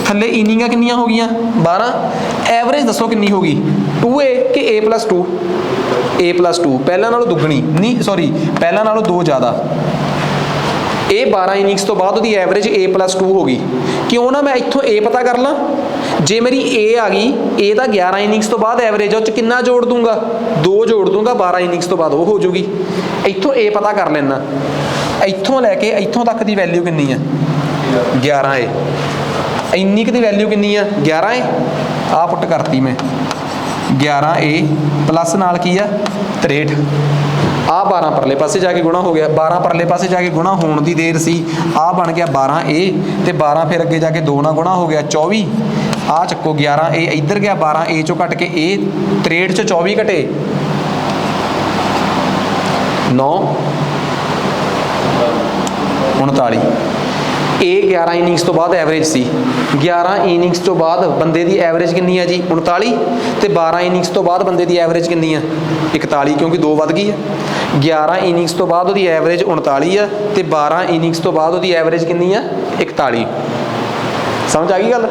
थले इनिंगा कितनियां हो गई 12 एवरेज दसो कितनी होगी 2A कि A + 2 पहला नालों दुगनी नहीं सॉरी पहला नालों 2 ज़्यादा ये 12 इनिंग्स तो बाद उसकी एवरेज A + 2 होगी क्यों ना मैं इत्थों A पता कर ला जे मेरी A आ गई A का 11 इनिंग्स तो बाद एवरेज उस कितना जोड़ दूंगा 2 जोड़ दूंगा 12 इनिंग्स तो बाद वो हो जाऊगी इत्थों A पता कर लेना इत्थों लैके इत्थों तक की वैल्यू कितनी है 11 है इन्नी की वैल्यू कितनी है 11 है आ पुट करती मैं 11A प्लस नाल की है 63 आ 12 परले पासे जाके गुणा हो गया 12 परले पासे जाके गुणा होने की देर सी आ बन गया 12A तो 12 फिर अगे जाके 2 ना गुणा हो गया 24 आ चक्को 11A इधर गया 12A चो कट के A 63 चो 24 कटे 9 39 A 11 इनिंग्स तो बाद एवरेज सी 11 इनिंग्स तो बाद बंदे की एवरेज कितनी है जी 39 तो 12 इनिंग्स तो बाद बंदे की एवरेज कितनी है 41 क्योंकि 2 वध गई है 11 इनिंग्स तो बाद उसकी एवरेज 39 है तो 12 इनिंग्स तो बाद उसकी एवरेज कितनी है 41 समझ आ गई गल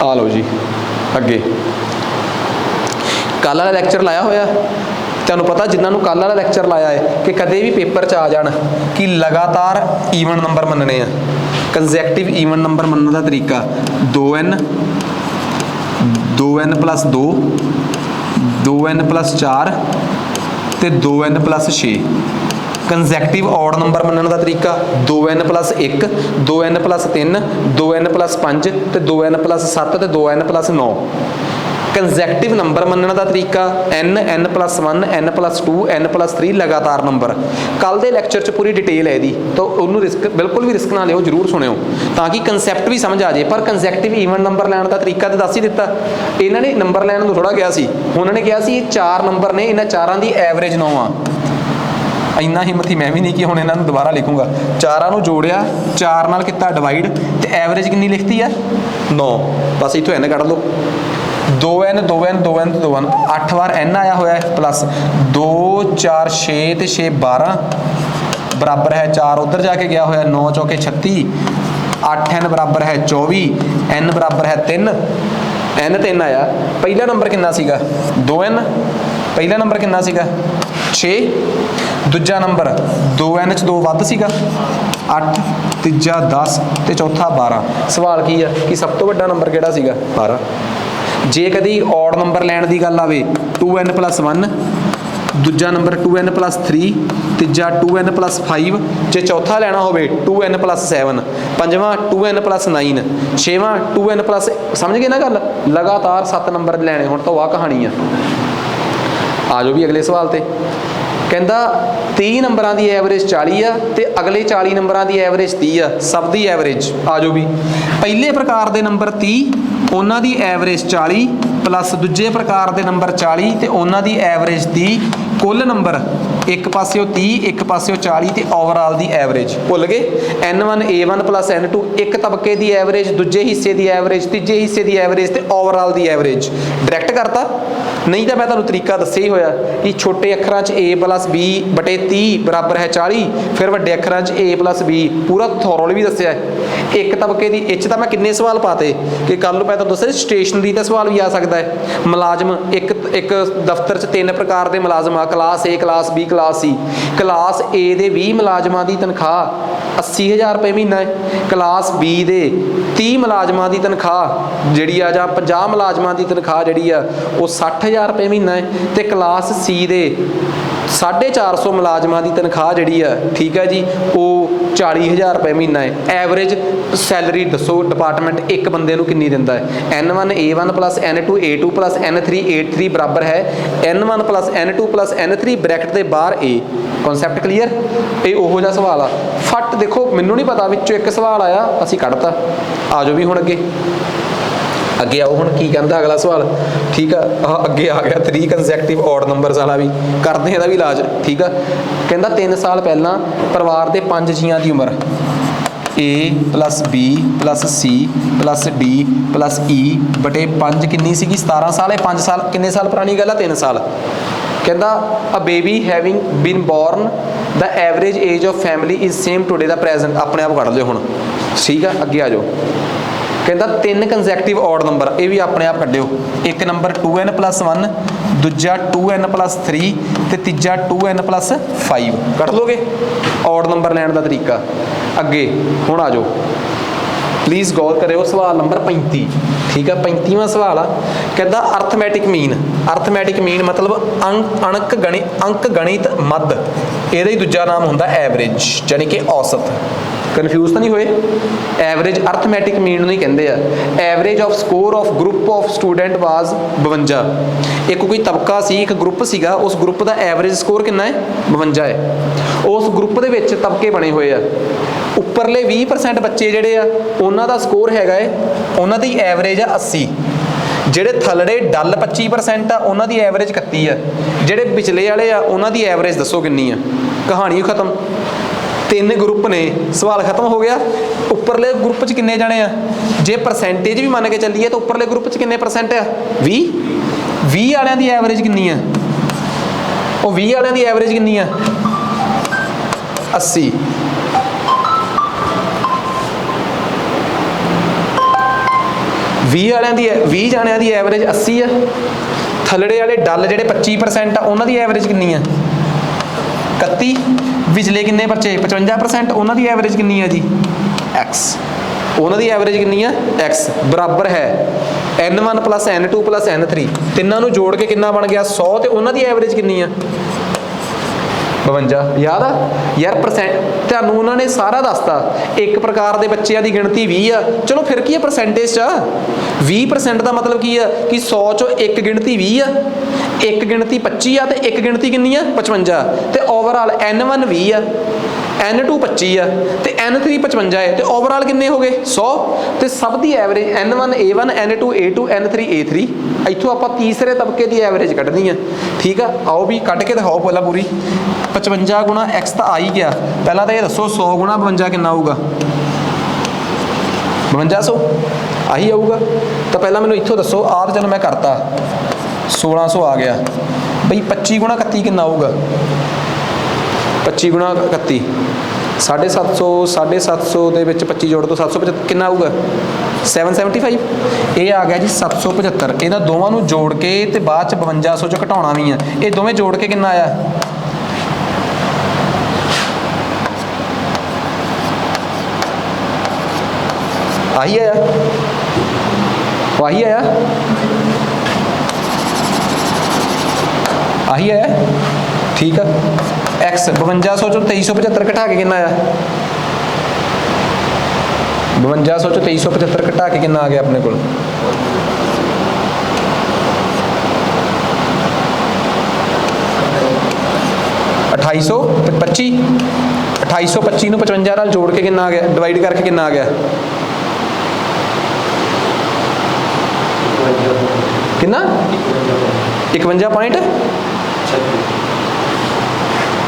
आ लो जी अगे कल वाला लैक्चर लाया होया तुहानूं पता जिन्होंने कल वाला लैक्चर लाया है कि कदे भी पेपर च आ जाण कि लगातार ईवन नंबर मनने आ कंजैक्टिव ईवन नंबर मनने का तरीका 2n + 2 2n + 4 ते 2n + 6 कंजैक्टिव ऑड नंबर मनने का तरीका 2n + 1 2n + 3 2n + 5 ते 2n + 7 ते 2n + 9 ਕੰਜ਼ੈਕਟਿਵ ਨੰਬਰ ਮੰਨਣ ਦਾ ਤਰੀਕਾ n n+1 n+2 n+3 ਲਗਾਤਾਰ ਨੰਬਰ। ਕੱਲ ਦੇ ਲੈਕਚਰ 'ਚ ਪੂਰੀ ਡਿਟੇਲ ਹੈ ਇਹਦੀ, ਤਾਂ ਉਹਨੂੰ ਰਿਸਕ ਬਿਲਕੁਲ ਵੀ ਰਿਸਕ ਨਾ ਲਿਓ, ਜ਼ਰੂਰ ਸੁਣਿਓ ਤਾਂ ਕਿ ਕੰਸੈਪਟ ਵੀ ਸਮਝ ਆ ਜਾਏ। ਪਰ ਕੰਜ਼ੈਕਟਿਵ ਈਵਨ ਨੰਬਰ ਲੈਣ ਦਾ ਤਰੀਕਾ ਤਾਂ ਦੱਸ ਹੀ ਦਿੱਤਾ। ਇਹਨਾਂ ਨੇ ਨੰਬਰ ਲੈਣ ਨੂੰ ਥੋੜਾ ਕਿਹਾ ਸੀ, ਉਹਨਾਂ ਨੇ ਕਿਹਾ ਸੀ ਇਹ 4 ਨੰਬਰ ਨੇ, ਇਹਨਾਂ ਚਾਰਾਂ ਦੀ ਐਵਰੇਜ 9 ਆ। ਇੰਨਾ ਹਿੰਮਤ ਹੀ ਮੈਂ ਵੀ ਨਹੀਂ ਕਿ ਹੁਣ ਇਹਨਾਂ ਨੂੰ ਦੁਬਾਰਾ ਲਿਖੂੰਗਾ। ਚਾਰਾਂ ਨੂੰ ਜੋੜਿਆ, 4 ਨਾਲ ਕੀਤਾ ਡਿਵਾਈਡ, ਤੇ ਐਵਰੇਜ ਕਿੰਨੀ ਲਿਖਤੀ ਆ 9। ਬਸ ਇੱਥੋਂ n ਕੱਢ ਲਓ, 2n 2n 2n 2n 8 ਵਾਰ n ਆਇਆ ਹੋਇਆ ਹੈ, ਪਲੱਸ 2 4 6 ਤੇ 6 12 ਬਰਾਬਰ ਹੈ 4 ਉੱਧਰ ਜਾ ਕੇ ਗਿਆ ਹੋਇਆ, 9 ਚੌਕੇ 36, 8n ਬਰਾਬਰ ਹੈ 24, n ਬਰਾਬਰ ਹੈ 3, n 3 ਆਇਆ। ਪਹਿਲਾ ਨੰਬਰ ਕਿੰਨਾ ਸੀਗਾ 2n, ਪਹਿਲਾ ਨੰਬਰ ਕਿੰਨਾ ਸੀਗਾ 6, ਦੂਜਾ ਨੰਬਰ 2n 'ਚ 2 ਵੱਧ ਸੀਗਾ 8, ਤੀਜਾ 10 ਤੇ ਚੌਥਾ 12। ਸਵਾਲ ਕੀ ਆ ਕਿ ਸਭ ਤੋਂ ਵੱਡਾ ਨੰਬਰ ਕਿਹੜਾ ਸੀਗਾ 12। ਜੇ ਕਦੀ ਔਡ ਨੰਬਰ ਲੈਣ ਦੀ ਗੱਲ ਆਵੇ 2n+1, ਦੂਜਾ ਨੰਬਰ 2n+3, ਤੀਜਾ 2n+5, ਜੇ ਚੌਥਾ ਲੈਣਾ ਹੋਵੇ 2n+7, ਪੰਜਵਾਂ 2n+9, ਛੇਵਾਂ 2n+, ਸਮਝ ਗਏ ਨਾ ਗੱਲ। ਲਗਾਤਾਰ 7 ਨੰਬਰ ਲੈਣੇ ਹੁਣ ਤਾਂ ਆਹ ਕਹਾਣੀ ਆ। ਆ ਜਾਓ ਵੀ ਅਗਲੇ ਸਵਾਲ ਤੇ। ਕਹਿੰਦਾ 30 ਨੰਬਰਾਂ ਦੀ ਐਵਰੇਜ 40 ਆ ਤੇ ਅਗਲੇ 40 ਨੰਬਰਾਂ ਦੀ ਐਵਰੇਜ 30 ਆ, ਸਭ ਦੀ ਐਵਰੇਜ। ਆ ਜਾਓ ਵੀ ਪਹਿਲੇ ਪ੍ਰਕਾਰ ਦੇ ਨੰਬਰ 30, ਉਹਨਾਂ ਦੀ ਐਵਰੇਜ 40, ਪਲੱਸ ਦੂਜੇ ਪ੍ਰਕਾਰ ਦੇ ਨੰਬਰ 40 ਤੇ ਉਹਨਾਂ ਦੀ ਐਵਰੇਜ 30। ਕੁੱਲ ਨੰਬਰ ਇੱਕ ਪਾਸਿਓ 30, ਇੱਕ ਪਾਸਿਓ 40 ਤੇ ਓਵਰਆਲ ਦੀ ਐਵਰੇਜ ਭੁੱਲ ਗਏ। n1 a1 ਪਲੱਸ n2 ਇੱਕ ਤਬਕੇ ਦੀ ਐਵਰੇਜ, ਦੂਜੇ ਹਿੱਸੇ ਦੀ ਐਵਰੇਜ, ਤੀਜੇ ਹਿੱਸੇ ਦੀ ਐਵਰੇਜ ਤੇ ਓਵਰਆਲ ਦੀ ਐਵਰੇਜ। ਡਾਇਰੈਕਟ ਕਰਤਾ, ਨਹੀਂ ਤਾਂ ਮੈਂ ਤੁਹਾਨੂੰ ਤਰੀਕਾ ਦੱਸਿਆ ਹੀ ਹੋਇਆ ਕਿ ਛੋਟੇ ਅੱਖਰਾਂ 'ਚ a+b/30 ਬਰਾਬਰ ਹੈ 40, ਫਿਰ ਵੱਡੇ ਅੱਖਰਾਂ 'ਚ a+b, ਪੂਰਾ ਥੋਰਲੀ ਵੀ ਦੱਸਿਆ। ਇੱਕ ਤਬਕੇ ਦੀ ਇਹ 'ਚ ਤਾਂ ਮੈਂ ਕਿੰਨੇ ਸਵਾਲ ਪਾਤੇ ਕਿ ਕੱਲ ਨੂੰ ਮੈਂ ਤੁਹਾਨੂੰ ਦੱਸਿਆ ਸਟੇਸ਼ਨਰੀ ਦਾ ਸਵਾਲ ਵੀ ਆ ਸਕਦਾ ਹੈ। ਮੁਲਾਜ਼ਮ ਇੱਕ ਦਫ਼ਤਰ 'ਚ 3 ਪ੍ਰਕਾਰ ਦੇ ਮੁਲਾਜ਼ਮ ਆ, class A, class B, class C। Class A ਦੇ 20 ਮੁਲਾਜ਼ਮਾਂ ਦੀ ਤਨਖਾਹ 80,000 ਰੁਪਏ ਮਹੀਨਾ ਹੈ। ਕਲਾਸ B ਦੇ 30 ਮੁਲਾਜ਼ਮਾਂ ਦੀ ਤਨਖਾਹ ਜਿਹੜੀ ਆ ਜਾਂ 50 ਮੁਲਾਜ਼ਮਾਂ ਦੀ ਤਨਖਾਹ ਜਿਹੜੀ ਆ ਉਹ 60,000 ਰੁਪਏ ਮਹੀਨਾ ਹੈ। ਤੇ ਕਲਾਸ C ਦੇ 450 ਮੁਲਾਜ਼ਮਾਂ ਦੀ ਤਨਖਾਹ ਜਿਹੜੀ ਆ, ਠੀਕ ਹੈ ਜੀ, ਉਹ 40,000 ਰੁਪਏ ਮਹੀਨਾ ਹੈ। ਐਵਰੇਜ ਸੈਲਰੀ ਦੱਸੋ ਡਿਪਾਰਟਮੈਂਟ ਇੱਕ ਬੰਦੇ ਨੂੰ ਕਿੰਨੀ ਦਿੰਦਾ ਹੈ। n1 a1 plus n2 a2 plus n3 a3 ਬਰਾਬਰ ਹੈ n1 plus n2 plus n3 bracket ਦੇ ਬਾਹਰ a। Concept clear. ਇਹ ਉਹੋ ਜਿਹਾ ਸਵਾਲ ਆ। ਫਟ ਦੇਖੋ, ਮੈਨੂੰ ਨਹੀਂ ਪਤਾ ਵਿੱਚੋਂ ਇੱਕ ਸਵਾਲ ਆਇਆ, ਅਸੀਂ ਕੱਢਤਾ। ਆ ਜਾਓ ਵੀ ਹੁਣ ਅੱਗੇ ਆਓ। ਹੁਣ ਕੀ ਕਹਿੰਦਾ ਅਗਲਾ ਸਵਾਲ, ਠੀਕ ਆ। ਅੱਗੇ ਆ ਗਿਆ 3 ਕੰਸੈਕਟਿਵ ਔਡ ਨੰਬਰਸ ਵਾਲਾ ਵੀ ਕਰਦੇ ਇਹਦਾ ਵੀ ਇਲਾਜ, ਠੀਕ ਆ। ਕਹਿੰਦਾ 3 ਸਾਲ ਪਹਿਲਾਂ ਪਰਿਵਾਰ ਦੇ 5 ਜੀਆਂ ਦੀ ਉਮਰ A + B + C + D + E ਬਟੇ 5 ਕਿੰਨੀ ਸੀਗੀ 17 ਸਾਲ। ਇਹ 5 ਸਾਲ ਕਿੰਨੇ ਸਾਲ ਪੁਰਾਣੀ ਗੱਲ ਆ 3 ਸਾਲ। ਕਹਿੰਦਾ a baby having been born the average age of family is same today the present. ਆਪਣੇ ਆਪ ਕੱਢ ਲਿਓ ਹੁਣ, ਠੀਕ ਆ। ਅੱਗੇ ਆ ਜਾਓ। ਕਹਿੰਦਾ 3 ਕੰਸੈਕਟਿਵ ਔਡ ਨੰਬਰ, ਇਹ ਵੀ ਆਪਣੇ ਆਪ ਕੱਢਿਓ। ਇੱਕ ਨੰਬਰ 2n+1, ਦੂਜਾ 2n+3 ਤੇ ਤੀਜਾ 2n+5 ਕੱਢ ਲੋਗੇ। ਔਡ ਨੰਬਰ ਲੈਣ ਦਾ ਤਰੀਕਾ। ਅੱਗੇ ਹੁਣ ਆ ਜਾਓ, ਪਲੀਜ਼ ਗੌਰ ਕਰਿਓ। ਸਵਾਲ ਨੰਬਰ 35, ਠੀਕ ਆ। 35ਵਾਂ ਸਵਾਲ ਆ। ਕਹਿੰਦਾ ਅਰਥਮੈਟਿਕ ਮੀਨ। ਅਰਥਮੈਟਿਕ ਮੀਨ ਮਤਲਬ ਅੰਕ ਗਣਿਤ ਮੱਧ, ਇਹਦਾ ਹੀ ਦੂਜਾ ਨਾਮ ਹੁੰਦਾ ਐਵਰੇਜ, ਯਾਨੀ ਕਿ ਔਸਤ। ਕਨਫਿਊਜ਼ ਤਾਂ ਨਹੀਂ ਹੋਏ। ਐਵਰੇਜ ਅਰਥਮੈਟਿਕ ਮੀਨ ਨੂੰ ਹੀ ਕਹਿੰਦੇ ਆ। Average of score of group of student was 52। ਇੱਕ ਕੋਈ ਤਬਕਾ ਸੀ, ਇੱਕ ਗਰੁੱਪ ਸੀਗਾ, ਉਸ ਗਰੁੱਪ ਦਾ ਐਵਰੇਜ ਸਕੋਰ ਕਿੰਨਾ ਹੈ 52 ਹੈ। ਉਸ ਗਰੁੱਪ ਦੇ ਵਿੱਚ ਤਬਕੇ ਬਣੇ ਹੋਏ ਆ। ਉੱਪਰਲੇ 20% ਬੱਚੇ ਜਿਹੜੇ ਆ ਉਹਨਾਂ ਦਾ ਸਕੋਰ ਹੈਗਾ ਹੈ, ਉਹਨਾਂ ਦੀ ਐਵਰੇਜ ਆ 80। ਜਿਹੜੇ ਥੱਲੜੇ ਡੱਲ 25% ਆ ਉਹਨਾਂ ਦੀ ਐਵਰੇਜ 31 ਆ। ਜਿਹੜੇ ਵਿਚਲੇ ਵਾਲੇ ਆ ਉਹਨਾਂ ਦੀ ਐਵਰੇਜ ਦੱਸੋ ਕਿੰਨੀ ਆ। ਕਹਾਣੀ ਖਤਮ। 3 ਗਰੁੱਪ ਨੇ, ਸਵਾਲ ਖਤਮ ਹੋ ਗਿਆ। ਉੱਪਰਲੇ ਗਰੁੱਪ 'ਚ ਕਿੰਨੇ ਜਾਣੇ ਆ, ਜੇ ਪਰਸੈਂਟੇਜ ਵੀ ਮੰਨ ਕੇ ਚੱਲੀਏ ਤਾਂ ਉੱਪਰਲੇ ਗਰੁੱਪ 'ਚ ਕਿੰਨੇ % ਆ 20 ਵਾਲਿਆਂ ਦੀ ਐਵਰੇਜ ਕਿੰਨੀ ਆ, ਉਹ 20 ਵਾਲਿਆਂ ਦੀ ਐਵਰੇਜ ਕਿੰਨੀ ਆ 80। ਵਾਲਿਆਂ ਦੀ 20 ਜਾਣਿਆਂ ਦੀ ਐਵਰੇਜ 80 ਆ। ਥੱਲੜੇ ਵਾਲੇ ਡੱਲ ਜਿਹੜੇ 25% ਆ ਉਹਨਾਂ ਦੀ ਐਵਰੇਜ ਕਿੰਨੀ ਆ 31। ਵਿਚਲੇ ਕਿੰਨੇ ਬੱਚੇ 55%, ਉਹਨਾਂ ਦੀ ਐਵਰੇਜ ਕਿੰਨੀ ਆ ਜੀ x। ਉਹਨਾਂ ਦੀ ਐਵਰੇਜ ਕਿੰਨੀ ਆ x ਬਰਾਬਰ ਹੈ n1 + n2 + n3। ਤਿੰਨਾਂ ਨੂੰ ਜੋੜ ਕੇ ਕਿੰਨਾ ਬਣ ਗਿਆ 100। ਤੇ ਉਹਨਾਂ ਦੀ ਐਵਰੇਜ ਕਿੰਨੀ ਆ 52 याद आ यार परसेंट ਤੁਹਾਨੂੰ ਉਹਨਾਂ ਨੇ ਸਾਰਾ ਦੱਸਤਾ ਇੱਕ ਪ੍ਰਕਾਰ ਦੇ ਬੱਚਿਆਂ ਦੀ ਗਿਣਤੀ 20 ਆ ਚਲੋ ਫਿਰ ਕੀ ਹੈ ਪਰਸੈਂਟੇਜ 'ਚ 20% ਦਾ ਮਤਲਬ ਕੀ ਆ ਕਿ 100 ਚੋਂ ਇੱਕ ਗਿਣਤੀ 20 ਆ ਇੱਕ ਗਿਣਤੀ 25 ਆ ਤੇ ਇੱਕ ਗਿਣਤੀ ਕਿੰਨੀ ਆ 55 ਤੇ ਓਵਰਆਲ N1 20 ਆ N2 25 ਆ ਤੇ N3 55 ਹੈ ਤੇ ਓਵਰਆਲ ਕਿੰਨੇ ਹੋ ਗਏ 100 ਤੇ ਸਭ ਦੀ average N1 A1 N2 A2 N3 A3 ਇੱਥੋਂ ਆਪਾਂ ਤੀਸਰੇ ਤਬਕੇ ਦੀ ਐਵਰੇਜ ਕੱਢਣੀ ਆ ਠੀਕ ਆ ਆਓ ਵੀ ਕੱਢ ਕੇ ਦਿਖਾਓ ਪਹਿਲਾਂ ਪੂਰੀ 55 ਗੁਣਾ x ਤਾਂ ਆ ਹੀ ਗਿਆ ਪਹਿਲਾਂ ਤਾਂ ਇਹ ਦੱਸੋ 100 ਗੁਣਾ 52 ਕਿੰਨਾ ਆਊਗਾ 5200 ਆਹੀ ਆਊਗਾ ਤਾਂ ਪਹਿਲਾਂ ਮੈਨੂੰ ਇੱਥੋਂ ਦੱਸੋ ਆਹ ਤਾਂ ਚਲੋ ਮੈਂ ਕਰਤਾ 1600 ਆ ਗਿਆ ਬਈ 25 ਗੁਣਾ 31 ਕਿੰਨਾ ਆਊਗਾ 25 ਗੁਣਾ 31 750 ਦੇ ਵਿੱਚ 25 ਜੋੜ ਤੋਂ 775 ਕਿੰਨਾ ਆਊਗਾ 775 ਇਹ ਆ ਗਿਆ ਜੀ 775 ਇਹਨਾਂ ਦੋਵਾਂ ਨੂੰ ਜੋੜ ਕੇ ਤੇ ਬਾਅਦ ਚ 5200 ਚ ਘਟਾਉਣਾ ਵੀ ਆ ਇਹ ਦੋਵੇਂ ਜੋੜ ਕੇ ਕਿੰਨਾ ਆਇਆ ਆਹੀ ਆਇਆ ਆਹੀ ਆਇਆ ਆਹੀ ਆਇਆ ਠੀਕ ਆ x 5200 ਚੋਂ 2375 ਘਟਾ ਕੇ ਕਿੰਨਾ ਆਇਆ 5200 ਚੋਂ 2375 ਘਟਾ ਕੇ ਕਿੰਨਾ ਆ ਗਿਆ ਆਪਣੇ ਕੋਲ $2825 2825 ਨੂੰ 55 ਨਾਲ ਜੋੜ ਕੇ ਕਿੰਨਾ ਆ ਗਿਆ ਡਿਵਾਈਡ ਕਰਕੇ ਕਿੰਨਾ ਆ ਗਿਆ ਕਿੰਨਾ 51 ਪੁਆਇੰਟ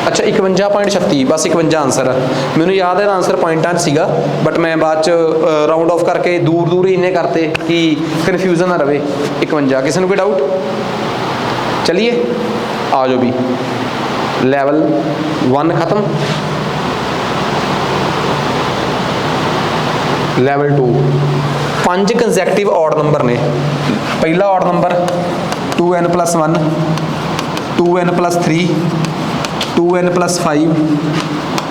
ਅੱਛਾ 51.36 ਬਸ 51 ਆਨਸਰ ਆ ਮੈਨੂੰ ਯਾਦ ਹੈ ਆਨਸਰ ਪੁਆਇੰਟਾਂ 'ਚ ਸੀਗਾ ਬਟ ਮੈਂ ਬਾਅਦ 'ਚ ਰਾਉਂਡ ਆਫ ਕਰਕੇ ਦੂਰ ਦੂਰ ਹੀ ਇੰਨੇ ਕਰਤੇ ਕਿ ਕਨਫਿਊਜ਼ਨ ਨਾ ਰਵੇ 51 ਕਿਸੇ ਨੂੰ ਕੋਈ ਡਾਊਟ ਚਲਿਏ ਆ ਜਾਓ ਵੀ ਲੈਵਲ 1 ਖਤਮ ਲੈਵਲ 2 5 ਕੰਸੈਕਟਿਵ ਆਡ ਨੰਬਰ ਨੇ ਪਹਿਲਾ odd number 2n+1 2n+3 2n+5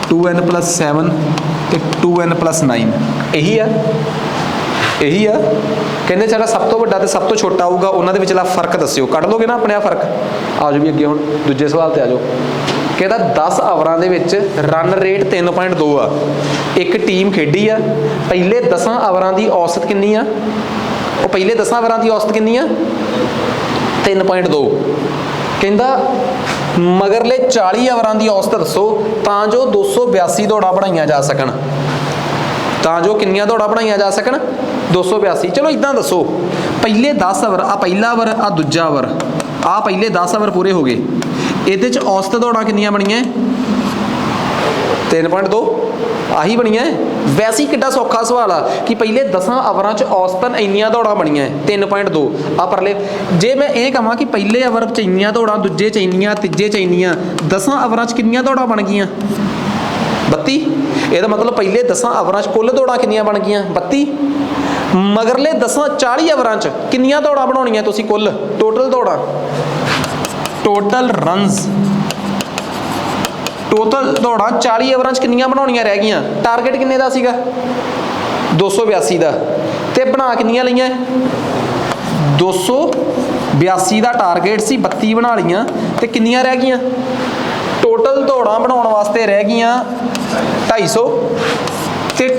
2n+7 ਤੇ 2n+9 ਇਹੀ ਆ ਕਹਿੰਦੇ ਜਿਹੜਾ ਸਭ ਤੋਂ ਵੱਡਾ ਤੇ ਸਭ ਤੋਂ ਛੋਟਾ ਆਊਗਾ ਉਹਨਾਂ ਦੇ ਵਿਚਲਾ ਫਰਕ ਦੱਸਿਓ ਕੱਢ ਲੋਗੇ ਨਾ ਆਪਣੇ ਆ ਫਰਕ ਆ ਜਾਓ ਵੀ ਅੱਗੇ ਹੁਣ ਦੂਜੇ ਸਵਾਲ ਤੇ ਆ ਜਾਓ ਕਹਿੰਦਾ 10 ਓਵਰਾਂ ਦੇ ਵਿੱਚ ਰਨ ਰੇਟ 3.2 ਆ ਇੱਕ ਟੀਮ ਖੇਡੀ ਆ ਪਹਿਲੇ 10 ਓਵਰਾਂ ਦੀ ਔਸਤ ਕਿੰਨੀ ਆ ਉਹ ਪਹਿਲੇ 10 ਓਵਰਾਂ ਦੀ ਔਸਤ ਕਿੰਨੀ ਆ 3.2 ਕਹਿੰਦਾ ਮਗਰਲੇ 40 ਓਵਰਾਂ ਦੀ ਔਸਤ ਦੱਸੋ ਤਾਂ ਜੋ 282 ਦੌੜਾਂ ਬਣਾਈਆਂ ਜਾ ਸਕਣ ਤਾਂ ਜੋ ਕਿੰਨੀਆਂ ਦੌੜਾਂ ਬਣਾਈਆਂ ਜਾ ਸਕਣ 282 ਚਲੋ ਇਦਾਂ ਦੱਸੋ ਪਹਿਲੇ 10 ਓਵਰ ਆ ਪਹਿਲਾ ਓਵਰ ਆ ਦੂਜਾ ਓਵਰ ਆ ਪਹਿਲੇ 10 ਓਵਰ ਪੂਰੇ ਹੋ ਗਏ ਇਹਦੇ ਚ ਔਸਤ ਦੌੜਾਂ ਕਿੰਨੀਆਂ ਬਣੀਆਂ 3.2 ਆਹੀ ਬਣੀਆਂ ਵੈਸੇ ਹੀ ਕਿੱਡਾ ਸੌਖਾ ਸਵਾਲ ਆ ਕਿ ਪਹਿਲੇ 10 ਓਵਰਾਂ ਚ ਔਸਤਨ ਇੰਨੀਆਂ ਦੌੜਾਂ ਬਣੀਆਂ 3.2 ਆ ਪਰਲੇ ਜੇ ਮੈਂ ਇਹ ਕਹਾਂ ਕਿ ਪਹਿਲੇ ਓਵਰ ਚ ਇੰਨੀਆਂ ਦੌੜਾਂ ਦੂਜੇ ਚ ਇੰਨੀਆਂ ਤੀਜੇ ਚ ਇੰਨੀਆਂ 10 ਓਵਰਾਂ ਚ ਕਿੰਨੀਆਂ ਦੌੜਾਂ ਬਣ ਗਈਆਂ 32 ਇਹਦਾ ਮਤਲਬ ਪਹਿਲੇ 10 ਓਵਰਾਂ ਚ ਕੁੱਲ ਦੌੜਾਂ ਕਿੰਨੀਆਂ ਬਣ ਗਈਆਂ 32 ਮਗਰਲੇ 40 ਓਵਰਾਂ ਚ ਕਿੰਨੀਆਂ ਦੌੜਾਂ ਬਣਾਉਣੀਆਂ ਤੁਸੀਂ ਕੁੱਲ ਟੋਟਲ ਦੌੜਾਂ ਟੋਟਲ ਰਨਸ ਟੋਟਲ ਦੌੜਾਂ 40 ਓਵਰਾਂ ਚ ਕਿੰਨੀਆਂ ਬਣਾਉਣੀਆਂ ਰਹਿ ਗਈਆਂ ਟਾਰਗੇਟ ਕਿੰਨੇ ਦਾ ਸੀਗਾ 282 ਦਾ ਤੇ ਬਣਾ ਕਿੰਨੀਆਂ ਲਈਆਂ 282 ਦਾ ਟਾਰਗੇਟ ਸੀ 32 ਬਣਾ ਲਈਆਂ ਤੇ ਕਿੰਨੀਆਂ ਰਹਿ ਗਈਆਂ ਟੋਟਲ ਦੌੜਾਂ ਬਣਾਉਣ ਵਾਸਤੇ ਰਹਿ ਗਈਆਂ 250 ਤੇ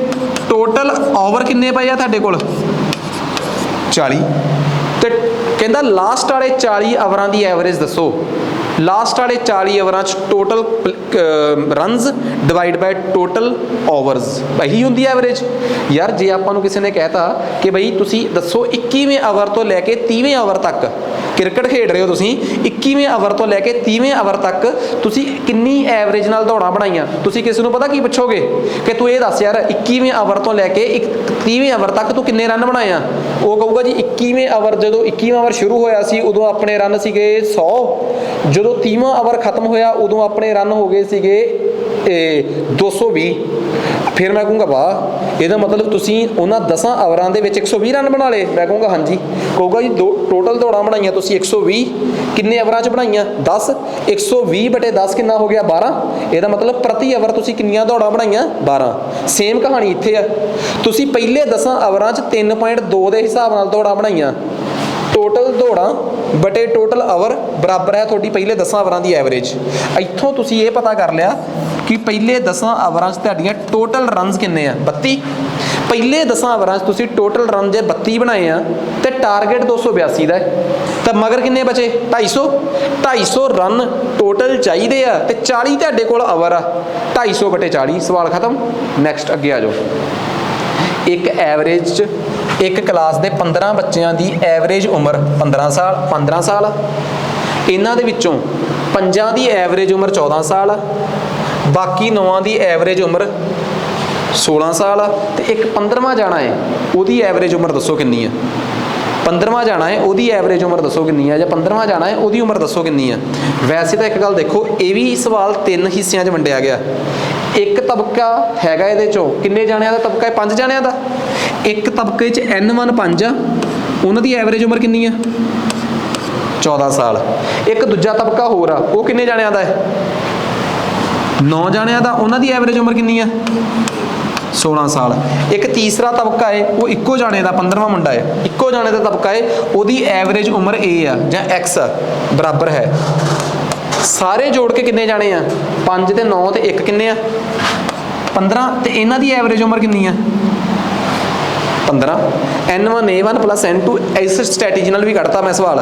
ਟੋਟਲ ਓਵਰ ਕਿੰਨੇ ਪਏ ਆ ਤੁਹਾਡੇ ਕੋਲ 40 ਤੇ ਕਹਿੰਦਾ ਲਾਸਟ ਵਾਲੇ 40 ਓਵਰਾਂ ਦੀ ਐਵਰੇਜ ਦੱਸੋ ਲਾਸਟ ਵਾਲੇ 40 ਓਵਰਾਂ ਚ total runs divide by total overs ਇਹੀ ਹੁੰਦੀ ਐਵਰੇਜ ਯਾਰ ਜੇ ਆਪਾਂ ਨੂੰ ਕਿਸੇ ਨੇ ਕਹਿਤਾ ਕਿ ਬਈ ਤੁਸੀਂ ਦੱਸੋ 21ਵੇਂ ਓਵਰ ਤੋਂ ਲੈ ਕੇ 30ਵੇਂ ਓਵਰ ਤੱਕ ਕ੍ਰਿਕਟ ਖੇਡ ਰਹੇ ਹੋ ਤੁਸੀਂ 21ਵੇਂ ਓਵਰ ਤੋਂ ਲੈ ਕੇ 30ਵੇਂ ਓਵਰ ਤੱਕ ਤੁਸੀਂ ਕਿੰਨੀ ਐਵਰੇਜ ਨਾਲ ਦੌੜਾਂ ਬਣਾਈਆਂ ਤੁਸੀਂ ਕਿਸੇ ਨੂੰ ਪਤਾ ਕੀ ਪੁੱਛੋਗੇ ਕਿ ਤੂੰ ਇਹ ਦੱਸ ਯਾਰ 21ਵੇਂ ਓਵਰ ਤੋਂ ਲੈ ਕੇ 30ਵੇਂ ਓਵਰ ਤੱਕ ਤੂੰ ਕਿੰਨੇ ਰਨ ਬਣਾਏ ਆ ਉਹ ਕਹੂਗਾ ਜੀ 21ਵੇਂ ਓਵਰ ਜਦੋਂ 21ਵਾਂ ਓਵਰ ਸ਼ੁਰੂ ਹੋਇਆ ਸੀ ਉਦੋਂ ਆਪਣੇ ਰਨ ਸੀਗੇ 100 ਜਦੋਂ 30ਵਾਂ ਓਵਰ ਖਤਮ ਹੋਇਆ ਉਦੋਂ ਆਪਣੇ ਰਨ ਹੋ ਗਏ ਸੀਗੇ 220 ਫਿਰ ਮੈਂ ਕਹੂੰਗਾ ਵਾਹ ਇਹਦਾ ਮਤਲਬ ਤੁਸੀਂ ਉਹਨਾਂ 10 ਓਵਰਾਂ ਦੇ ਵਿੱਚ 120 ਰਨ ਬਣਾ ਲਏ ਮੈਂ ਕਹੂੰਗਾ ਹਾਂਜੀ ਕਹੂਗਾ ਜੀ ਟੋਟਲ ਦੌੜਾਂ ਬਣਾਈਆਂ ਤੁਸੀਂ 120 ਕਿੰਨੇ ਓਵਰਾਂ 'ਚ ਬਣਾਈਆਂ 10 120/10 ਕਿੰਨਾ ਹੋ ਗਿਆ 12 ਇਹਦਾ ਮਤਲਬ ਪ੍ਰਤੀ ਓਵਰ ਤੁਸੀਂ ਕਿੰਨੀਆਂ ਦੌੜਾਂ ਬਣਾਈਆਂ 12 ਸੇਮ ਕਹਾਣੀ ਇੱਥੇ ਆ ਤੁਸੀਂ ਪਹਿਲੇ 10 ਓਵਰਾਂ 'ਚ 3.2 ਦੇ ਹਿਸਾਬ ਨਾਲ ਦੌੜਾਂ ਬਣਾਈਆਂ ਟੋਟਲ ਦੌੜਾਂ बटे टोटल आवर बराबर है थोड़ी पहले 10 आवरां की एवरेज। इत्थों तुसीं ये पता कर लिया कि पहले 10 आवरां तुहाडीआं टोटल रनस किन्ने आ 32। पहले 10 आवरां तुसीं टोटल रन जे 32 बनाए आ तो टारगेट 282 का है, तो मगर किन्ने बचे 250 रन टोटल चाहिए आ ते 40 तुहाडे कोल आवर आ 250 बटे 40। सवाल खत्म। नैक्सट अगे आ जाओ। एक एवरेज एक क्लास के 15 बच्चों की एवरेज उम्र 15 साल इन्हां दे विच्चों 5 की एवरेज उम्र 14 साल, बाकी 9 की एवरेज उम्र 16 साल, तो एक 15वां जाना है उसकी एवरेज उम्र दसो कितनी है। 15वां जाना है उसकी एवरेज उम्र दसो कितनी है, या 15वां जाना है उसकी उम्र दसो कितनी है। वैसे तो एक गल देखो, ये भी सवाल 3 हिस्सों में वंडिया गया। एक तबका हैगा ये किन्ने जाणियां दा तबका है 5 जाणियां दा। एक तबके N1 5 आ, उन्हां दी एवरेज उम्र कितनी है 14 साल। एक दूजा तबका होर आ, वो किन्ने जाणियां दा है 9 जाणियां दा, उन्हां दी एवरेज उम्र कितनी है 16 साल। एक तीसरा तबका है वो इक्को जाने का 15वां मुंडा है, इक्को जाने का तबका है उसकी एवरेज उम्र ए आ जां X बराबर है। सारे जोड़ के किन्ने जाने आ 5 ते 9 ते 1 किन्ने आ 15, तो इन्हां दी एवरेज उम्र कितनी है 15। N1 A1 प्लस N2 इस स्ट्रैटेजी नाल भी कढ़ता मैं सवाल।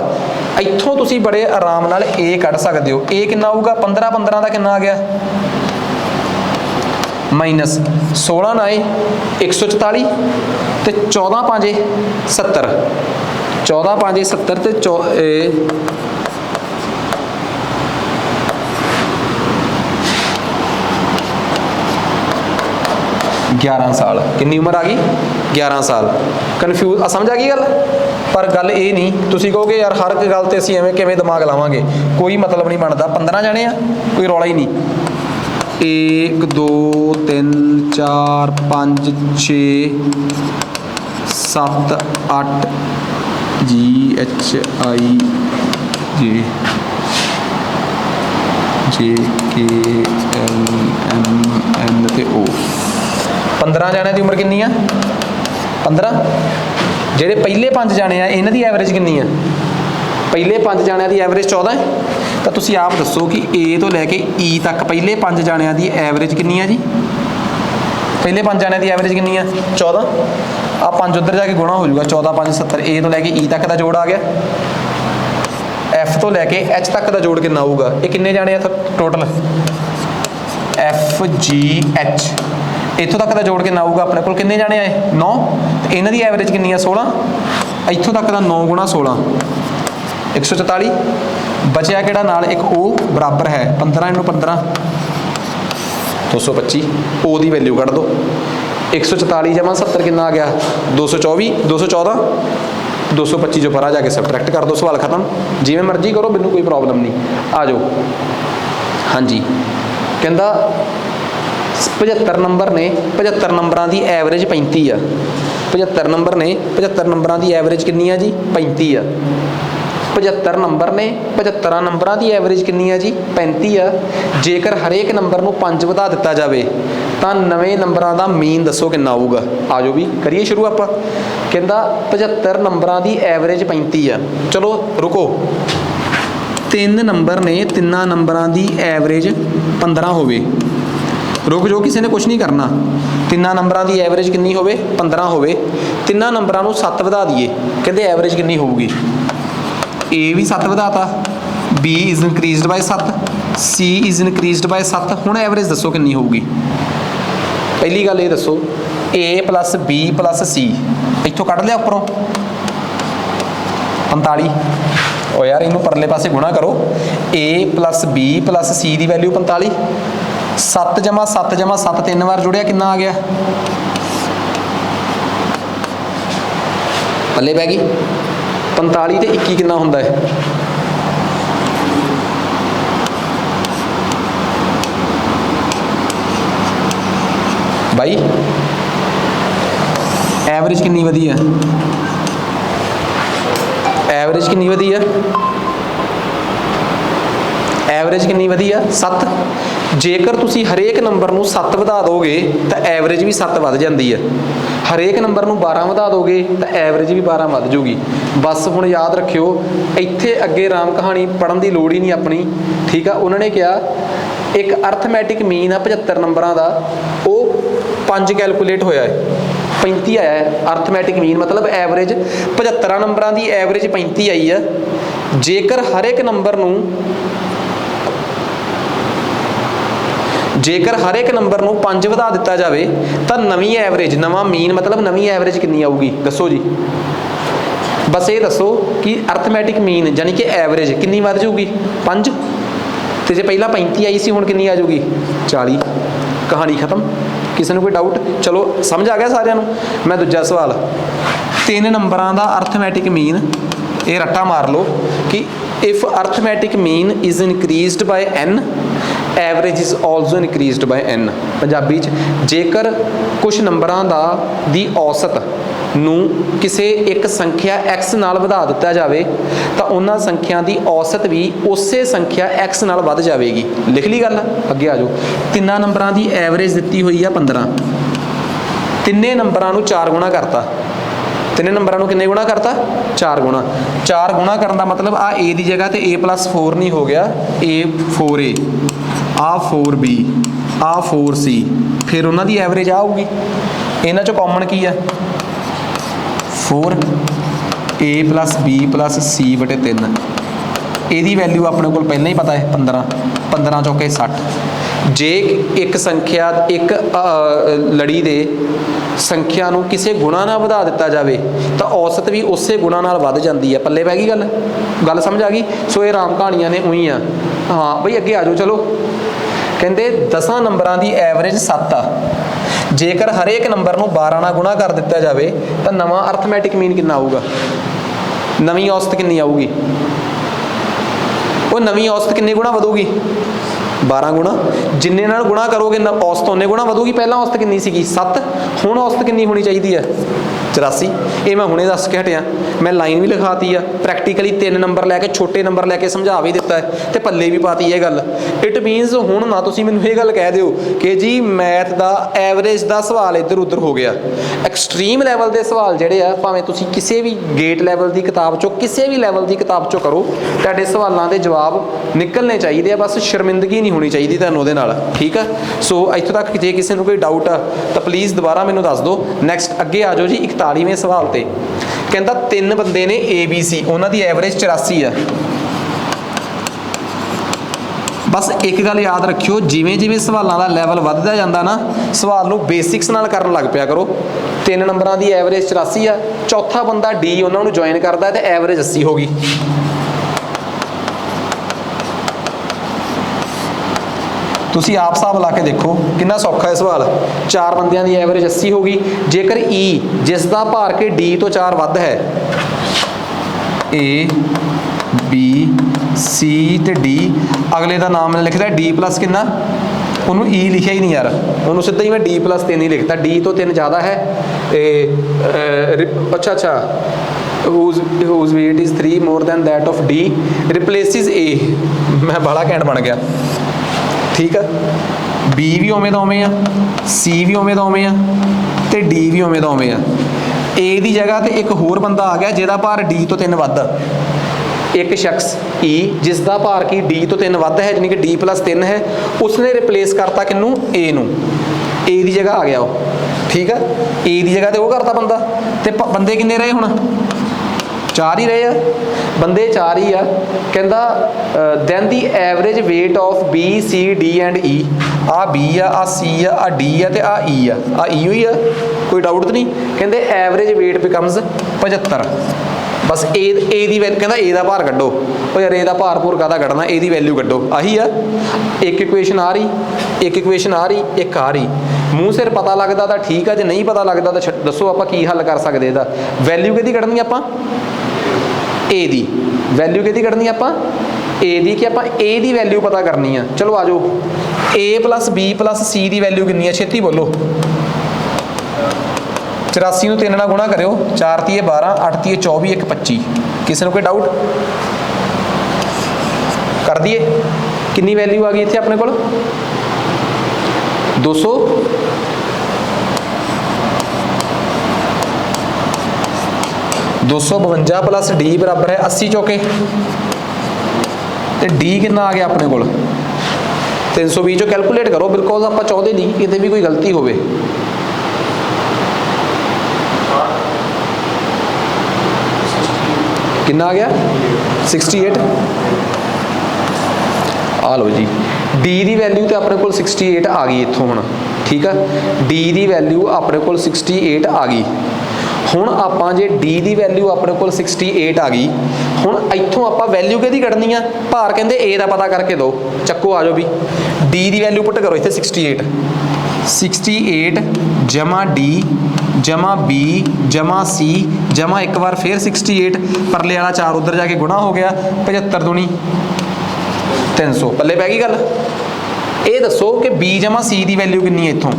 इत्थों तुसी बड़े आराम नाल A कढ़ सकते हो। A कितना आऊगा 15 का कितना आ गया माइनस 16 ना 144 तो 14 5 70, 14 5 70 तो 11 साल। कितनी उम्र आ गई 11 साल। कन्फ्यूज समझ आ गई गल। पर गल ये नहीं तुसी कहोगे यार हर एक गल ते असीं एवें किवें दिमाग लावांगे, कोई मतलब नहीं बनता। 15 जाने आ, कोई रौला ही नहीं। 1 2 3 4 5 6 7 8 GHI JKLMN ते O। 15 जाने की उम्र कितनी है 15। ਜਿਹੜੇ पहले 5 जाने आ इन्हां दी एवरेज कितनी है, पहले 5 जाने की एवरेज 14 है। तो तुसी आप दसो कि A तो लैके E तक पहले 5 जाने की एवरेज कितनी है जी। पहले 5 जाने की एवरेज कितनी है 14। आ 5 उधर जाके गुणा हो जाऊगा 14 5 70। A तो लैके E तक का जोड़ आ गया। F तो लैके H तक का जोड़ कितना आऊगा, ये किन्ने जाने टोटल FGH इत्थों तक का जोड़ कितना आऊगा अपने को किन्ने जाने आए 9। तो इन्हां दी एवरेज कितनी है 16। इत्थों तक का 9 गुणा 16 144। बचया किहड़ा नाल एक O बराबर है 15 × 15 225। O की वैल्यू कढ़ दो 144 जमा 70 कितना आ गया 224 214 225 जो परा जाके सबट्रैक्ट कर दो। सवाल खत्म। जिवें मर्जी करो, मैनूं कोई प्रॉब्लम नहीं। आ जाओ। हाँ जी कहंदा 75 नंबर ने 75 नंबरां की एवरेज 35 आ। 75 नंबर ने 75 नंबरां की एवरेज कितनी है जी 35 आ। 75 नंबर ने 75 नंबरां की एवरेज कितनी है जी 35 आ। जेकर हरेक नंबर नूं 5 वधा दिता जाए तो नवे नंबरां का मीन दसो कितना आऊगा। आ जाओ भी करिए शुरू आप। कहंदा 75 नंबरां की एवरेज 35 आ। चलो रुको, 3 नंबर ने 3 नंबरां की एवरेज 15 होवे। रुक जाओ, किसी ने कुछ नहीं करना। 3 नंबरां की एवरेज कितनी होवे 15 होवे। 3 नंबरां नूं 7 वधा दईए, कहते एवरेज कितनी होगी। A भी 7 वधाता, B is increased by 7, C is increased by 7। हुण एवरेज दसो कितनी होगी। पहली गल ये दसो A plus B plus C इत्थों कढ़ लिया उपरों 45। ओ यार इनू परले पासे गुणा करो। A plus B plus C की वैल्यू 45। 7 जमा 7 जमा 7 3 बार जुड़िया कितना आ गया पल्ले पै गई 45 ते 21 कितना हुंदा है भाई। एवरेज कितनी वधी है, एवरेज कितनी वधी है, एवरेज कितनी वधी है 7। जेकर तुसी हरेक नंबर नूं 7 वधा दोगे तो एवरेज भी 7 वध जाती है। हरेक नंबर नूं 12 वधा दोगे तो एवरेज भी 12 वध जूगी। बस हुण याद रखियो इत्थे अगे राम कहानी पढ़न की लोड़ ही नहीं अपनी, ठीक है। उन्होंने कहा एक अर्थमैटिक मीन है 75 नंबरों का, वो 5 कैलकुलेट होया है, 35 आया है। अर्थमैटिक मीन मतलब एवरेज 75 नंबरों की एवरेज 35 आई है। जेकर हर एक नंबर नूं जेकर हर एक नंबर नूं 5 वधा दिता जाए तो नवीं एवरेज, नवां मीन मतलब नवीं एवरेज कितनी आऊगी, दसो जी। बस ये दसो कि अर्थमैटिक मीन यानी कि एवरेज कितनी वध जाऊगी, 5। तो जो पहला 35 आई सी हुण कितनी आ जाऊगी, 40। कहानी खत्म। किसी को कोई डाउट? चलो समझ आ गया सारिਆਂ ਨੂੰ। मैं दूजा सवाल 3 नंबरों का अर्थमैटिक मीन, ये रट्टा मार लो कि if arithmetic mean is increased by n average is also increased by n। Punjabi जेकर कुछ नंबरों का दी औसत नूं किसी एक संख्या x नाल वधा दिता जाए तो उन्हां संख्या की औसत भी उस संख्या x नाल वध जाएगी। लिख ली गल, अगे आ जाओ। 3 नंबरों की एवरेज दी हुई है 15, 3 नंबरों नूं 4 गुणा करता, 3 नंबरों को कितने गुणा करता, 4 गुणा। 4 गुणा करने का मतलब आ ए की जगह तो a+4 नहीं हो गया, a4a, आ 4b, आ 4c, फिर उन्हों की एवरेज आऊगी। इन्हों चो कॉमन की है 4a+b+c/3, यदी वैल्यू अपने को पहले ही पता है 15, 15 चौके 60। जे एक संख्या एक लड़ी दे संख्या नूं किसी गुणा नाल वधा दिता जाए तो औसत भी उस गुणा नाल वध जाती है। पल्ले पै गई गल, गल समझ आ गई। सो ये राम कहानियां ने उही आ। हाँ बई अगे आ जाओ। चलो कहते 10 नंबरों की एवरेज 7 आ, जेकर हर एक नंबर नूं 12 नाल गुणा कर दिता जाए तो नवा अर्थमैटिक मीन कितना आऊगा, नवीं औसत कितनी आऊगी, वो नवीं औसत कितने गुणा वधूगी, 12 गुणा। जिन्ने नाल गुणा करोगे औसत उन्ने गुणा वधूगी। पहला औसत कितनी सीगी, 7, हुण औसत कितनी होनी चाहिए है, 84। ये मैं हुणे दस के हटिया, मैं लाइन भी लिखाती है, प्रैक्टिकली 3 नंबर लैके छोटे नंबर लैके समझा भी दिता है तो पल्ले भी पाती है गल। इट मीनस हुण ना तुसीं मैनूं ये गल कह दिओ कि जी मैथ का एवरेज का सवाल इधर उधर हो गया। एक्सट्रीम लैवल के सवाल जिहड़े आ भावें तुसीं किसी भी गेट लैवल की किताब चो, किसी भी लैवल की किताब चो करो, तुहाडे सवालों के जवाब निकलने चाहिए। बस शर्मिंदगी नहीं होनी चाहिए तुहानूं उहदे नाल, ठीक है। सो इत्थों तक जे किसी को कोई डाउट आ तो प्लीज़ दोबारा मैनूं दस दो। नैक्सट अगे आ जाओ जी 41वें सवाल ते। कहता 3 बंदे ने ABC, उन्होंने एवरेज 84 है। बस एक गल याद रखियो, जिमें जिमें सवालों का लैवल वधदा जांदा ना, सवाल नूं बेसिक्स नाल करन लग पिया करो। 3 नंबरों की एवरेज 84 है, चौथा बंदा D उन्होंने ज्वाइन करता है तो एवरेज 80 होगी। तुसी आप हिसाब ला के देखो कितना सौखा है सवाल। 4 बंदियां की एवरेज 80 होगी। जेकर E जिसका भार के D तो 4 वध है, A B C ते D, अगले का नाम लिखता है D+ कितना, उन्होंने E लिखा ही नहीं यार, उन्होंने सीधा ही मैं D+3 ही लिखता, D तो 3 ज़्यादा है। अच्छा whose weight is 3 more than that of D replaces A। मैं बड़ा घैंट बन गया, ठीक है। B भी उवें दा उवें आ, C भी उवें दा उवें आ ते D भी उवें दा उवें आ। A की जगह तो एक होर बंदा आ गया जिहदा भार D तो 3 वध। एक शख्स E जिसका भार की D तो 3 वध है, यानी कि D+3 है, उसने रिप्लेस करता किनू, A नू। A की जगह आ गया वो, ठीक है। A की जगह तो वो करता बंदा, तो बंदे किन्ने रहे हुण, 4 ही रहे आ, बंदे 4 ही आ। कहता then the average weight of B C D and E, आ B आ C आ D आ ते आ E आ E ही आ, कोई डाउट तो नहीं। कहते एवरेज वेट बिकम्स 75। बस ए दी वैल्यू, कहता ए दा भार कड्डो, ओ यार ए दा भार भूर काहदा कड्ढना, ए दी वैल्यू कड्डो, आही आ। एक इक्वेशन आ रही, एक इक्वेशन आ रही, एक आ रही, मूँह सिर पता लगता तो ठीक है, जो नहीं पता लगता तो दसो आप की हल कर सकते। इहदा वैल्यू किहदी कड्ढनी आपां, ए दी वैल्यू किहदी कड्ढनी आपां, ए दी, कि आपां ए दी वैल्यू पता करनी है। चलो आ जाओ, A+ B+ C की वैल्यू कितनी है, छेती बोलो। 84 ਨੂੰ 3 ਨਾਲ गुणा करो, 4 × 12, 8 × 24, 1 25। किसी को कोई डाउट कर दिए, कितनी वैल्यू आ गई इत्थे अपने कोल, 200। 252 प्लस डी बराबर है 80 चौके, तो डी कितना आ गया अपने को 320 चो कैलकुलेट करो, बिकॉज आप चाहते नहीं कि भी कोई गलती होवे। कितना आ गया 68। आ लो जी डी की वैल्यू तो अपने को 68 आ गई इत्थों हुण, ठीक है। डी की वैल्यू अपने को 68 आ गई। हुण आपां जे डी की वैल्यू अपने को 68 आ गई, हुण इत्थों आपां वैल्यू किहदी कढनी आ, भार कहंदे ए दा पता करके दो। चक्को आ जाओ भी, डी की वैल्यू पुट करो इत्थे 68 जमा डी जमा बी जमा सी जमा एक बार फिर 68, परले वाला 4 उधर जाके गुणा हो गया, 75 दूनी 300, पल्ले पै गई गल। ये दसो कि बी जमा सी की वैल्यू कितनी है इत्थों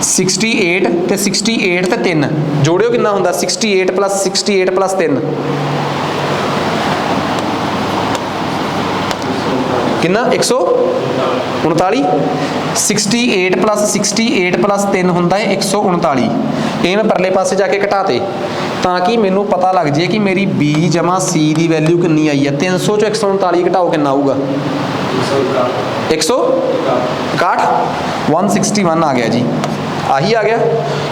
68 ते 68 ते 3 जोड़ियो कितना हुंदा 68 प्लस 3 कितना 139। 68 प्लस 3 हुंदा है 139। ये मैं परले पासे जाके घटाते ताकि मैनू पता लग जाए कि मेरी बी जमा सी की वैल्यू कितनी आई है। 300 चो 139 घटाओ कितना आऊगा 161, 161 आ गया जी, आही आ गया।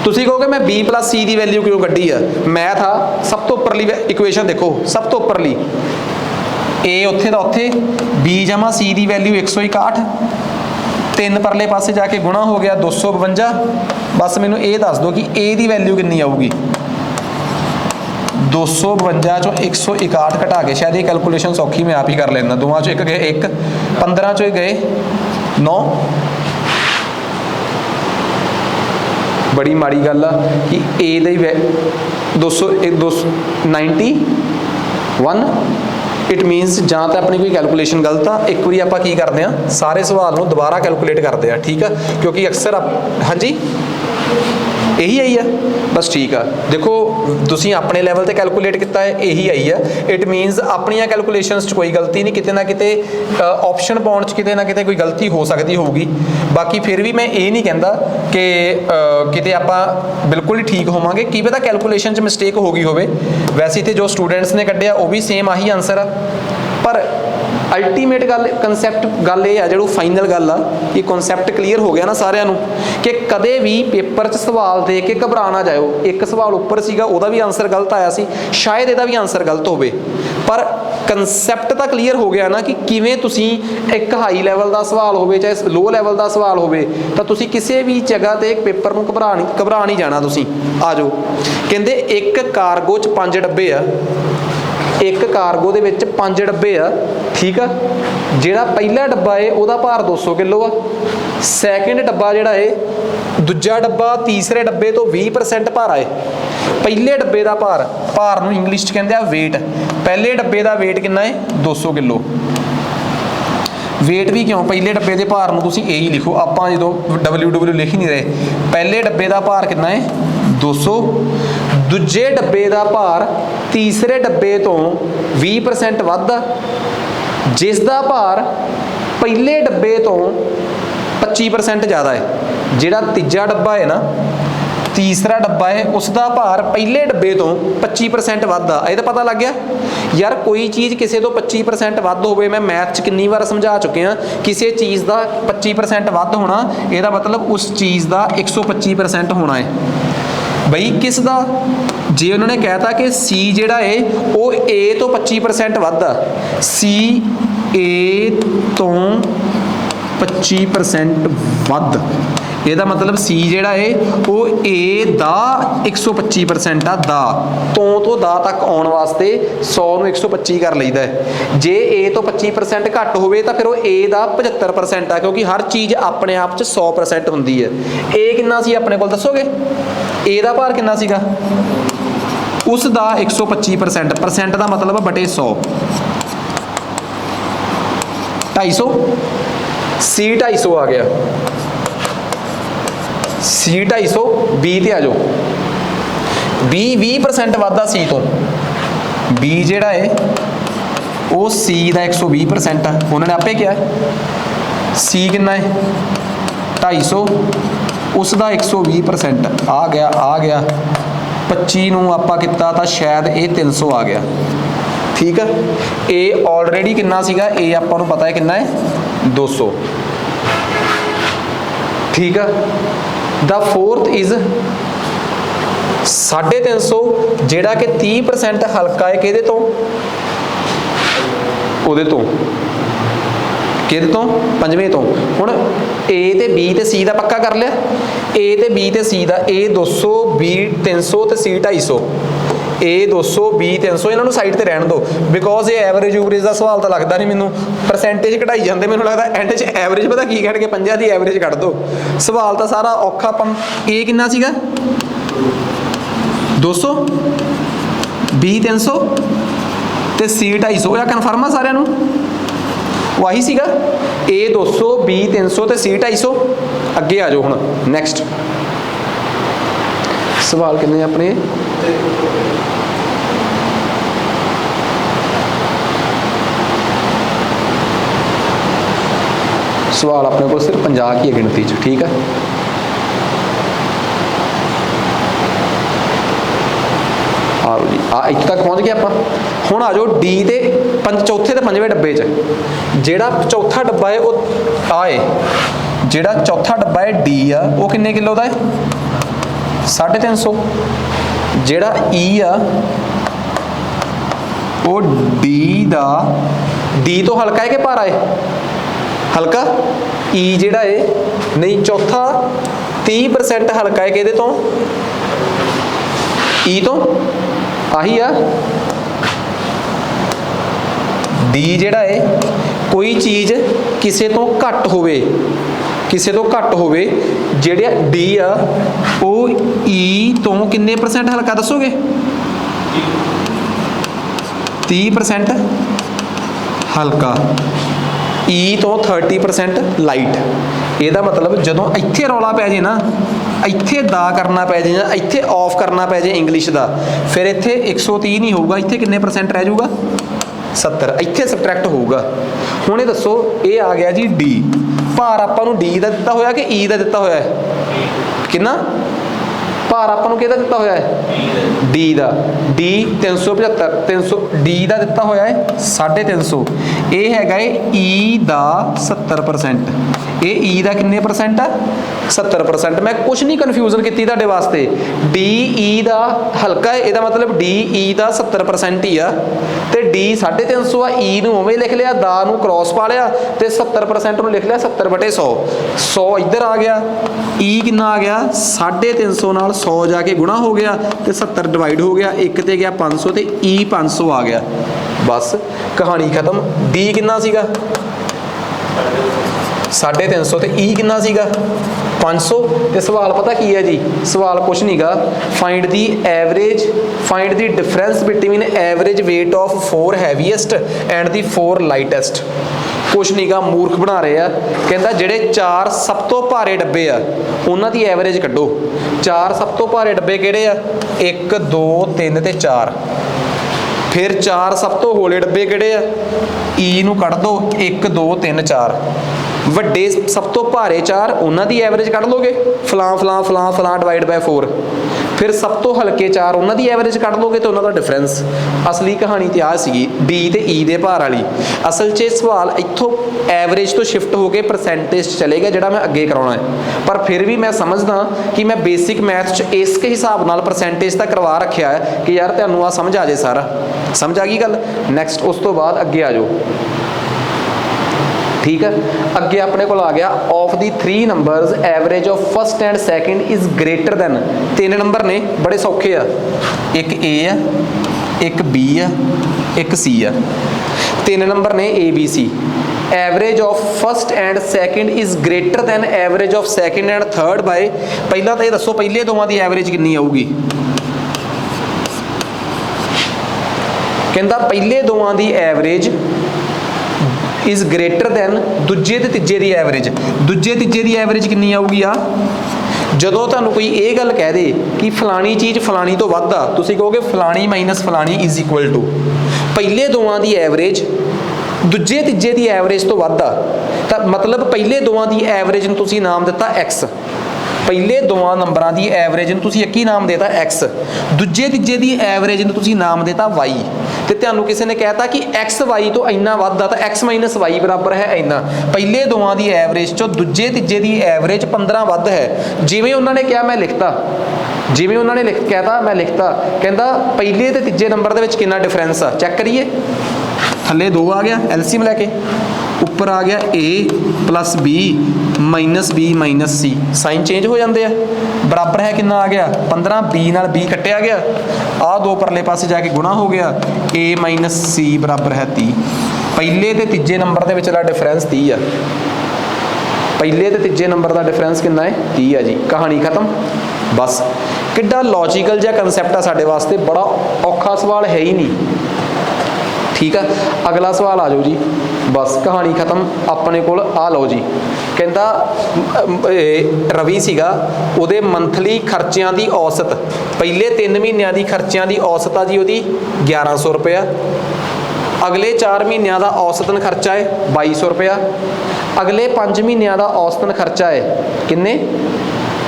तुसी कहोगे मैं बी प्लस सी की वैल्यू क्यों कड्ढी है, मैथ आ सब तो उपरली इक्वेशन देखो, सब तो उपरली ए उत्थे दा उत्थे, बी जमा सी की वैल्यू 161, 3 परले पासे जाके गुणा हो गया 252। बस मैनू ये दस दो कि ए की वैल्यू कितनी आऊगी 252 चो 161 घटा के, शायद ये कैलकुलेशन सौखी मैं आप ही कर लेना, दोवां चो एक गए 1, 15 चो गए 9। बड़ी माड़ी गल आ कि ए दी 291, इट मीनस जां तो अपनी कोई कैलकुलेशन गलत आ। एक बार आप की करते हैं सारे सवाल को दोबारा कैलकुलेट करते हैं, ठीक है, क्योंकि अक्सर हाँ जी यही आई है बस, ठीक है। देखो तुसीं अपने लैवल ते कैलकुलेट किया है, यही आई है। इट मीनस अपनियां कैलकुलेशनस च कोई गलती नहीं, किते ना किते ऑप्शन पाउण च किते ना किते कोई गलती हो सकती होगी। बाकी फिर भी मैं ये नहीं कहता कि किते आपां बिल्कुल ही ठीक होवांगे, की पता कैलकुलेशन च मिसटेक हो गई होवे। वैसे इत्थे जो स्टूडेंट्स ने कढ़िया वो भी सेम आही आंसर आ, पर अल्टीमेट गल कंसैप्ट गल ये जो फाइनल गल आ कि कंसैप्ट क्लीयर हो गया ना सारिਆਂ ਨੂੰ कि कदे भी पेपर च सवाल दे के घबरा ना जाओ। एक सवाल उपर सीगा ਉਹਦਾ भी आंसर गलत आया सी, शायद ਇਹਦਾ भी आंसर गलत होवे, पर कंसैप्ट तो क्लीयर हो गया ना कि किवें तुसीं एक हाई लैवल का सवाल होवे चाहे लो लैवल का सवाल होवे तो तुसीं किसी भी जगह ते पेपर नूं घबरा नहीं जाना। तुसीं आ जाओ, कहंदे एक कार्गो च 5 डब्बे आ, एक कार्गो दे विच 5 डब्बे आ, ठीक आ। जिहड़ा पहला डब्बा है उसदा भार 200 किलो आ, सैकेंड डब्बा जिहड़ा है दूजा डब्बा तीसरे डब्बे तो 20% भारा है। पहले डब्बे का भार नूं इंग्लिश च कहंदे आ वेट। पहले डब्बे का वेट कितना है 200 किलो। वेट भी क्यों, पहले डब्बे के भार नूं तुसीं यही लिखो, आपां जदों WW लिख ही नहीं रहे। पहले डब्बे का भार कितना है 200, दूजे डब्बे का भार तीसरे डब्बे तो 20% वध, जिसका भार पहले डब्बे तो 25% ज़्यादा है। जिहड़ा तीजा डब्बा है ना, तीसरा डब्बा है, उसका भार पहले डब्बे तो 25% वध आ। ये तो पता लग गया यार, कोई चीज़ किसी तो 25% वध होवे, मैं मैथ च कितनी बार समझा चुके हैं, किसी चीज़ का 25% वध होना यदा मतलब उस चीज़ का 125% होना है। बई किस दा, जे उन्होंने कहता कि सी जिहड़ा है वो ए तो 25% वध आ, सी ए तो 25% वध, ਇਹਦਾ मतलब सी ਜਿਹੜਾ है वो ए ਦਾ 125% ਆ। ਦਾ ਤੋਂ ਦਾ तक ਆਉਣ ਵਾਸਤੇ 100 ਨੂੰ 125 ਕਰ ਲਈਦਾ ਹੈ। ਜੇ ए ਤੋਂ 25% ਘੱਟ ਹੋਵੇ ਤਾਂ ਫਿਰ ਉਹ ए ਦਾ 75% ਆ, ਕਿਉਂਕਿ ਹਰ ਚੀਜ਼ ਆਪਣੇ ਆਪ 'ਚ 100% ਹੁੰਦੀ ਹੈ। ए ਕਿੰਨਾ ਸੀ ਆਪਣੇ ਕੋਲ ਦੱਸੋਗੇ? ए ਦਾ ਭਾਰ ਕਿੰਨਾ ਸੀਗਾ? ਉਸ ਦਾ 125%, परसेंट ਦਾ मतलब ਬਟੇ 100, 250, सी 250 आ गया। सी 250 बी ते आ जाओ, बी 20% वाधा सी तो, बी जिहड़ा है वो सी का 120% आ। उन्होंने आपे क्या सी कितना है 250, उसका 120% आ गया 25 ਨੂੰ ਆਪਾਂ ਕੀਤਾ ਤਾਂ ਸ਼ਾਇਦ ਇਹ 300 ਆ ਗਿਆ। ਠੀਕ ਹੈ, ਇਹ ਆਲਰੇਡੀ ਕਿੰਨਾ ਸੀਗਾ, ਇਹ ਆਪਾਂ ਨੂੰ ਪਤਾ ਹੈ ਕਿੰਨਾ ਹੈ 200। ਠੀਕ ਆ, ਦਾ ਫੋਰਥ ਇਜ਼ 350 ਜਿਹੜਾ ਕਿ 30% ਹਲਕਾ ਹੈ ਕਿਹਦੇ ਤੋਂ, ਉਹਦੇ ਤੋਂ, ਕਿਹਦੇ ਤੋਂ, ਪੰਜਵੇਂ ਤੋਂ। ਹੁਣ A ਤੇ B ਤੇ C ਦਾ ਪੱਕਾ ਕਰ ਲਿਆ, A ਤੇ B ਤੇ C ਦਾ, A 200 B 300 ਤੇ C 250। A 200 B 300 ਇਹਨਾਂ ਨੂੰ ਸਾਈਡ ਤੇ ਰਹਿਣ ਦਿਓ, ਬਿਕੋਜ਼ ਇਹ ਐਵਰੇਜ ਊਵਰੇਜ ਦਾ ਸਵਾਲ ਤਾਂ ਲੱਗਦਾ ਨਹੀਂ ਮੈਨੂੰ, ਪਰਸੈਂਟੇਜ ਘਟਾਈ ਜਾਂਦੇ, ਮੈਨੂੰ ਲੱਗਦਾ ਐਂਡ 'ਚ ਐਵਰੇਜ ਪਤਾ ਕੀ ਕਹਿਣਗੇ, 50 ਦੀ ਐਵਰੇਜ ਕੱਢ ਦਿਓ। ਸਵਾਲ ਤਾਂ ਸਾਰਾ ਔਖਾ। ਆਪਾਂ A ਕਿੰਨਾ ਸੀਗਾ 200 B 300 ਤੇ C 250, ਆ ਕਨਫਰਮ ਆ ਸਾਰਿਆਂ ਨੂੰ, ਵਾਹੀ ਸੀਗਾ A 200 B 300 ਤੇ C 250। ਅੱਗੇ ਆ ਜਾਓ ਹੁਣ ਨੈਕਸਟ ਸਵਾਲ ਕਿੰਨੇ ਆਪਣੇ, ਸਵਾਲ ਆਪਣੇ ਕੋਲ ਸਿਰਫ 50 ਕੀ ਹੈ ਗਿਣਤੀ 'ਚ। ਠੀਕ ਹੈ, ਆਓ ਜੀ, ਇੱਥੇ ਤੱਕ ਪਹੁੰਚ ਗਏ ਆਪਾਂ। ਹੁਣ ਆ ਜਾਓ D ਦੇ ਚੌਥੇ ਤੇ ਪੰਜਵੇਂ ਡੱਬੇ 'ਚ, ਜਿਹੜਾ ਚੌਥਾ ਡੱਬਾ ਹੈ ਉਹ ਆ ਹੈ, ਜਿਹੜਾ ਚੌਥਾ ਡੱਬਾ ਹੈ D ਆ, ਉਹ ਕਿੰਨੇ ਕਿਲੋ ਦਾ ਹੈ 350। ਜਿਹੜਾ E ਆ ਉਹ D ਦਾ, D ਤੋਂ ਹਲਕਾ ਹੈ ਕਿ ਭਾਰਾ ਹੈ, ਹਲਕਾ। E ਜਿਹੜਾ ਹੈ ਨਹੀਂ, ਚੌਥਾ 30% ਹਲਕਾ ਹੈ ਕਿਹਦੇ ਤੋਂ, E ਤੋਂ, ਆਹੀ ਆ। D ਜਿਹੜਾ ਹੈ ਕੋਈ ਚੀਜ਼ ਕਿਸੇ ਤੋਂ ਘੱਟ ਹੋਵੇ, ਕਿਸੇ ਤੋਂ ਘੱਟ ਹੋਵੇ, ਜਿਹੜਾ D ਆ ਉਹ E ਤੋਂ ਕਿੰਨੇ % ਹਲਕਾ ਦੱਸੋਗੇ, 30% ਹਲਕਾ, E ਤੋਂ 30% ਲਾਈਟ। ਇਹਦਾ ਮਤਲਬ ਜਦੋਂ ਇੱਥੇ ਰੌਲਾ ਪੈ ਜੇ ਨਾ, ਇੱਥੇ ਦਾ ਕਰਨਾ ਪੈ ਜੇ ਜਾਂ ਇੱਥੇ ਆਫ ਕਰਨਾ ਪੈ ਜੇ ਇੰਗਲਿਸ਼ ਦਾ, ਫਿਰ ਇੱਥੇ 130 ਨਹੀਂ ਹੋਊਗਾ, ਇੱਥੇ ਕਿੰਨੇ % ਰਹਿ ਜਾਊਗਾ 70, ਇੱਥੇ ਸਬਟਰੈਕਟ ਹੋਊਗਾ। ਹੁਣ ਇਹ ਦੱਸੋ, ਇਹ ਆ ਗਿਆ ਜੀ D, ਭਾਰ ਆਪਾਂ ਨੂੰ D ਦਾ ਦਿੱਤਾ ਹੋਇਆ ਕਿ E ਦਾ ਦਿੱਤਾ ਹੋਇਆ ਹੈ, ਕਿੰਨਾ ਭਾਰ ਆਪਾਂ ਨੂੰ ਕਿਹਦਾ ਦਿੱਤਾ ਹੋਇਆ ਹੈ, D ਦਾ। D 375, 300 D ਦਾ ਦਿੱਤਾ ਹੋਇਆ ਹੈ 350, ਇਹ ਹੈਗਾ ਹੈ E ਦਾ 70%, ਇਹ E ਦਾ ਕਿੰਨੇ % ਆ 70%। ਮੈਂ ਕੁਛ ਨਹੀਂ ਕਨਫਿਊਜ਼ਨ ਕੀਤੀ ਤੁਹਾਡੇ ਵਾਸਤੇ, D E ਦਾ ਹਲਕਾ ਹੈ, ਇਹਦਾ ਮਤਲਬ D E ਦਾ 70% ਹੀ ਆ, ਤੇ D 350 ਆ, E ਨੂੰ ਉਵੇਂ ਲਿਖ ਲਿਆ, ਦਾ ਨੂੰ ਕ੍ਰੋਸ ਪਾ ਲਿਆ ਤੇ 70% ਨੂੰ ਲਿਖ ਲਿਆ 70/100। 100 ਇੱਧਰ ਆ ਗਿਆ, E ਕਿੰਨਾ ਆ ਗਿਆ 350 ਨਾਲ 100 ਜਾ ਕੇ ਗੁਣਾ ਹੋ ਗਿਆ ਤੇ 70 ਡਿਵਾਈਡ ਹੋ ਗਿਆ, ਇੱਕ ਤੇ ਗਿਆ 500 ਤੇ E 500 ਆ ਗਿਆ, ਬਸ ਕਹਾਣੀ ਖਤਮ। D ਕਿੰਨਾ ਸੀਗਾ 350 ਤੇ E ਕਿੰਨਾ ਸੀਗਾ 500। ਤੇ ਸਵਾਲ ਪਤਾ ਕੀ ਹੈ ਜੀ, ਸਵਾਲ ਕੁਛ ਨਹੀਂਗਾ, find the average, find the difference between average weight of 4 heaviest and the 4 lightest. ਕੁਛ ਨਹੀਂਗਾ, ਮੂਰਖ ਬਣਾ ਰਹੇ ਆ। ਕਹਿੰਦਾ ਜਿਹੜੇ 4 ਸਭ ਤੋਂ ਭਾਰੇ ਡੱਬੇ ਆ ਉਹਨਾਂ ਦੀ ਐਵਰੇਜ ਕੱਢੋ। 4 ਸਭ ਤੋਂ ਭਾਰੇ ਡੱਬੇ ਕਿਹੜੇ ਆ, 1 2 3 ਤੇ 4। ਫਿਰ 4 ਸਭ ਤੋਂ ਹੌਲੇ ਡੱਬੇ ਕਿਹੜੇ ਆ, E ਨੂੰ ਕੱਢ ਦੋ, 1 2 3 4। ਵੱਡੇ ਸਭ ਤੋਂ ਭਾਰੇ 4 ਉਹਨਾਂ ਦੀ ਐਵਰੇਜ ਕੱਢ ਲੋਗੇ, ਫਲਾਂ ਫਲਾਂ ਫਲਾਂ ਫਲਾਂ ਡਿਵਾਈਡ ਬਾਈ 4। ਫਿਰ ਸਭ ਤੋਂ ਹਲਕੇ 4 ਉਹਨਾਂ ਦੀ ਐਵਰੇਜ ਕੱਢ ਲੋਗੇ ਤੇ ਉਹਨਾਂ ਦਾ ਡਿਫਰੈਂਸ। ਅਸਲੀ ਕਹਾਣੀ ਤੇ ਆ ਸੀਗੀ D ਤੇ E ਦੇ ਭਾਰ ਵਾਲੀ। ਅਸਲ 'ਚ ਸਵਾਲ ਇੱਥੋਂ ਐਵਰੇਜ ਤੋਂ ਸ਼ਿਫਟ ਹੋ ਕੇ ਪਰਸੈਂਟੇਜ ਚਲੇਗਾ, ਜਿਹੜਾ ਮੈਂ ਅੱਗੇ ਕਰਾਉਣਾ ਹੈ। ਪਰ ਫਿਰ ਵੀ ਮੈਂ ਸਮਝਦਾ ਕਿ ਮੈਂ ਬੇਸਿਕ ਮੈਥ 'ਚ ਇਸ ਕੇ ਹਿਸਾਬ ਨਾਲ ਪਰਸੈਂਟੇਜ ਤਾਂ ਕਰਵਾ ਰੱਖਿਆ ਹੈ ਕਿ ਯਾਰ ਤੁਹਾਨੂੰ ਆ ਸਮਝ ਆ ਜੇ, ਸਾਰਾ ਸਮਝ ਆ ਗਈ ਗੱਲ। ਨੈਕਸਟ ਉਸ ਤੋਂ ਬਾਅਦ ਅੱਗੇ ਆ ਜਾਓ, ਠੀਕ ਹੈ। ਅੱਗੇ ਆਪਣੇ ਕੋਲ ਆ ਗਿਆ, of the 3 numbers average of first and second is greater then. 3 number ਨੇ, ਬੜੇ ਸੌਖੇ ਆ, ਇੱਕ A ਆ, ਇੱਕ B ਆ, ਇੱਕ C ਆ। 3 ਨੰਬਰ ਨੇ A B C। Average of first and second is greater than average of second and third by, ਪਹਿਲਾਂ ਤਾਂ ਇਹ ਦੱਸੋ ਪਹਿਲੇ ਦੋਵਾਂ ਦੀ ਐਵਰੇਜ ਕਿੰਨੀ ਆਊਗੀ। ਕਹਿੰਦਾ ਪਹਿਲੇ ਦੋਵਾਂ ਦੀ ਐਵਰੇਜ ਇਜ਼ ਗ੍ਰੇਟਰ ਦੈਨ ਦੂਜੇ ਤੇ ਤੀਜੇ ਦੀ ਐਵਰੇਜ। ਦੂਜੇ ਤੀਜੇ ਦੀ ਐਵਰੇਜ ਕਿੰਨੀ ਆਊਗੀ ਆ, ਜਦੋਂ ਤੁਹਾਨੂੰ ਕੋਈ ਇਹ ਗੱਲ ਕਹਿ ਦੇ ਕਿ ਫਲਾਣੀ ਚੀਜ਼ ਫਲਾਣੀ ਤੋਂ ਵੱਧ ਆ, ਤੁਸੀਂ ਕਹੋਗੇ ਫਲਾਣੀ ਮਾਈਨਸ ਫਲਾਣੀ ਇਜ਼ ਇਕੁਅਲ ਟੂ ਪਹਿਲੇ ਦੋਵਾਂ ਦੀ ਐਵਰੇਜ ਦੂਜੇ ਤੀਜੇ ਦੀ ਐਵਰੇਜ ਤੋਂ ਵੱਧ ਆ, ਤਾਂ ਮਤਲਬ ਪਹਿਲੇ ਦੋਵਾਂ ਦੀ ਐਵਰੇਜ ਨੂੰ ਤੁਸੀਂ ਨਾਮ ਦਿੱਤਾ x। ਪਹਿਲੇ ਦੋਵਾਂ ਨੰਬਰਾਂ ਦੀ ਐਵਰੇਜ ਨੂੰ ਤੁਸੀਂ ਇੱਕ ਹੀ ਨਾਮ ਦੇਤਾ x, ਦੂਜੇ ਤੀਜੇ ਦੀ ਐਵਰੇਜ ਨੂੰ ਤੁਸੀਂ ਨਾਮ ਦੇਤਾ y, ਤੇ ਤੁਹਾਨੂੰ ਕਿਸੇ ਨੇ ਕਹਿਤਾ ਕਿ x y ਤੋਂ ਇੰਨਾ ਵੱਧ ਆ ਤਾਂ x y ਬਰਾਬਰ ਹੈ ਇੰਨਾ। ਪਹਿਲੇ ਦੋਵਾਂ ਦੀ ਐਵਰੇਜ ਚੋਂ ਦੂਜੇ ਤੀਜੇ ਦੀ ਐਵਰੇਜ 15 ਵੱਧ ਹੈ। ਜਿਵੇਂ ਉਹਨਾਂ ਨੇ ਕਿਹਾ ਮੈਂ ਲਿਖਤਾ, ਜਿਵੇਂ ਉਹਨਾਂ ਨੇ ਕਹਿਤਾ ਮੈਂ ਲਿਖਤਾ। ਕਹਿੰਦਾ ਪਹਿਲੇ ਤੇ ਤੀਜੇ ਨੰਬਰ ਦੇ ਵਿੱਚ ਕਿੰਨਾ ਡਿਫਰੈਂਸ ਆ, ਚੈੱਕ ਕਰੀਏ। ਥੱਲੇ 2 ਆ ਗਿਆ ਐਲਸੀਐਮ ਲੈ ਕੇ, ਉੱਪਰ ਆ ਗਿਆ a + b - b - c, sign change ਹੋ ਜਾਂਦੇ ਆ। ਬਰਾਬਰ ਹੈ ਕਿੰਨਾ ਆ ਗਿਆ 15, b ਨਾਲ b ਕੱਟਿਆ ਗਿਆ, ਆਹ 2 ਪਰਲੇ ਪਾਸੇ ਜਾ ਕੇ ਗੁਣਾ ਹੋ ਗਿਆ, a - c ਬਰਾਬਰ ਹੈ 30। ਪਹਿਲੇ ਤੇ ਤੀਜੇ ਨੰਬਰ ਦੇ ਵਿਚਲਾ ਡਿਫਰੈਂਸ 30 ਆ। ਪਹਿਲੇ ਤੇ ਤੀਜੇ ਨੰਬਰ ਦਾ ਡਿਫਰੈਂਸ ਕਿੰਨਾ ਹੈ 30 ਆ ਜੀ। ਕਹਾਣੀ ਖਤਮ ਬਸ। ਕਿੱਡਾ ਲੌਜੀਕਲ ਜਿਹਾ ਕਨਸੈਪਟ ਆ ਸਾਡੇ ਵਾਸਤੇ, ਬੜਾ ਔਖਾ ਸਵਾਲ ਹੈ ਹੀ ਨਹੀਂ। ਠੀਕ ਆ, ਅਗਲਾ ਸਵਾਲ ਆ ਜਾਓ ਜੀ। ਬਸ ਕਹਾਣੀ ਖਤਮ। ਆਪਣੇ ਕੋਲ ਆ ਲਓ ਜੀ। ਕਹਿੰਦਾ ਰਵੀ ਸੀਗਾ, ਉਹਦੇ ਮੰਥਲੀ ਖਰਚਿਆਂ ਦੀ ਔਸਤ, ਪਹਿਲੇ 3 ਮਹੀਨਿਆਂ ਦੀ ਖਰਚਿਆਂ ਦੀ ਔਸਤ ਆ ਜੀ ਉਹਦੀ 1100 ਰੁਪਇਆ। ਅਗਲੇ 4 ਮਹੀਨਿਆਂ ਦਾ ਔਸਤਨ ਖਰਚਾ ਹੈ 2200 ਰੁਪਇਆ। ਅਗਲੇ 5 ਮਹੀਨਿਆਂ ਦਾ ਔਸਤਨ ਖਰਚਾ ਹੈ ਕਿੰਨੇ?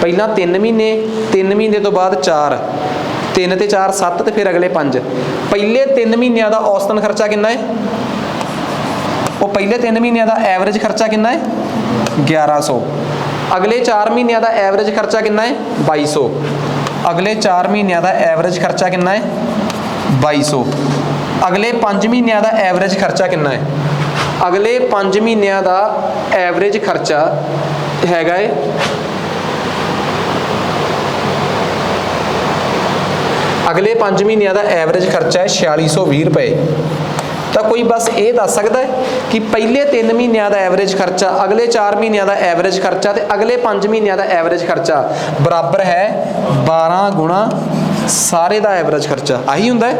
ਪਹਿਲਾਂ 3 ਮਹੀਨੇ, 3 ਮਹੀਨੇ ਤੋਂ ਬਾਅਦ 4, 3 ਤੇ 4 7 ਤੇ ਫਿਰ ਅਗਲੇ 5। ਪਹਿਲੇ 3 ਮਹੀਨਿਆਂ ਦਾ ਔਸਤਨ ਖਰਚਾ ਕਿੰਨਾ ਹੈ? ਉਹ ਪਹਿਲੇ 3 ਮਹੀਨਿਆਂ ਦਾ ਐਵਰੇਜ ਖਰਚਾ ਕਿੰਨਾ ਹੈ 1100। ਅਗਲੇ 4 ਮਹੀਨਿਆਂ ਦਾ ਐਵਰੇਜ ਖਰਚਾ ਕਿੰਨਾ ਹੈ 2200। ਅਗਲੇ 4 ਮਹੀਨਿਆਂ ਦਾ ਐਵਰੇਜ ਖਰਚਾ ਕਿੰਨਾ ਹੈ 2200। ਅਗਲੇ 5 ਮਹੀਨਿਆਂ ਦਾ ਐਵਰੇਜ ਖਰਚਾ ਕਿੰਨਾ ਹੈ? ਅਗਲੇ 5 ਮਹੀਨਿਆਂ ਦਾ ਐਵਰੇਜ ਖਰਚਾ ਹੈਗਾ ਹੈ ਅਗਲੇ 5 ਮਹੀਨਿਆਂ ਦਾ ਐਵਰੇਜ ਖਰਚਾ ਹੈ 4620 ਰੁਪਏ। ਤਾਂ ਕੋਈ ਬਸ ਇਹ ਦੱਸ ਸਕਦਾ ਹੈ ਕਿ ਪਹਿਲੇ 3 ਮਹੀਨਿਆਂ ਦਾ ਐਵਰੇਜ ਖਰਚਾ, ਅਗਲੇ 4 ਮਹੀਨਿਆਂ ਦਾ ਐਵਰੇਜ ਖਰਚਾ ਤੇ ਅਗਲੇ 5 ਮਹੀਨਿਆਂ ਦਾ ਐਵਰੇਜ ਖਰਚਾ ਬਰਾਬਰ ਹੈ 12 ਗੁਣਾ ਸਾਰੇ ਦਾ ਐਵਰੇਜ ਖਰਚਾ। ਆਹੀ ਹੁੰਦਾ ਹੈ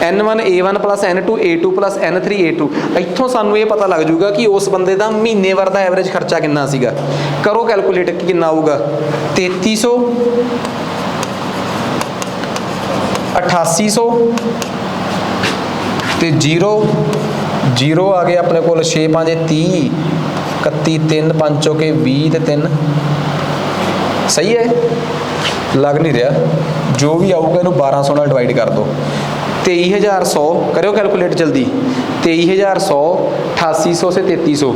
n1 a1 + n2 a2 + n3 a2। ਇੱਥੋਂ ਸਾਨੂੰ ਇਹ ਪਤਾ ਲੱਗ ਜੂਗਾ ਕਿ ਉਸ ਬੰਦੇ ਦਾ ਮਹੀਨੇ ਭਰ ਦਾ ਐਵਰੇਜ ਖਰਚਾ ਕਿੰਨਾ ਸੀਗਾ। ਕਰੋ ਕੈਲਕੂਲੇਟ ਕਿੰਨਾ ਆਊਗਾ। 3300, 8800 ਤੇ 0 ਆ ਗਏ ਆਪਣੇ ਕੋਲ 6 5 30, 31 3 5 ਚੌਕੇ 20 ਤੇ 3। ਸਹੀ ਹੈ, ਲੱਗ ਨਹੀਂ ਰਿਹਾ। ਜੋ ਵੀ ਆਊਗਾ ਇਹਨੂੰ 1200 ਨਾਲ ਡਿਵਾਈਡ ਕਰ ਦਿਓ। 23100 ਕਰਿਓ ਕੈਲਕੂਲੇਟ ਜਲਦੀ। 23100, 8800 से 3300,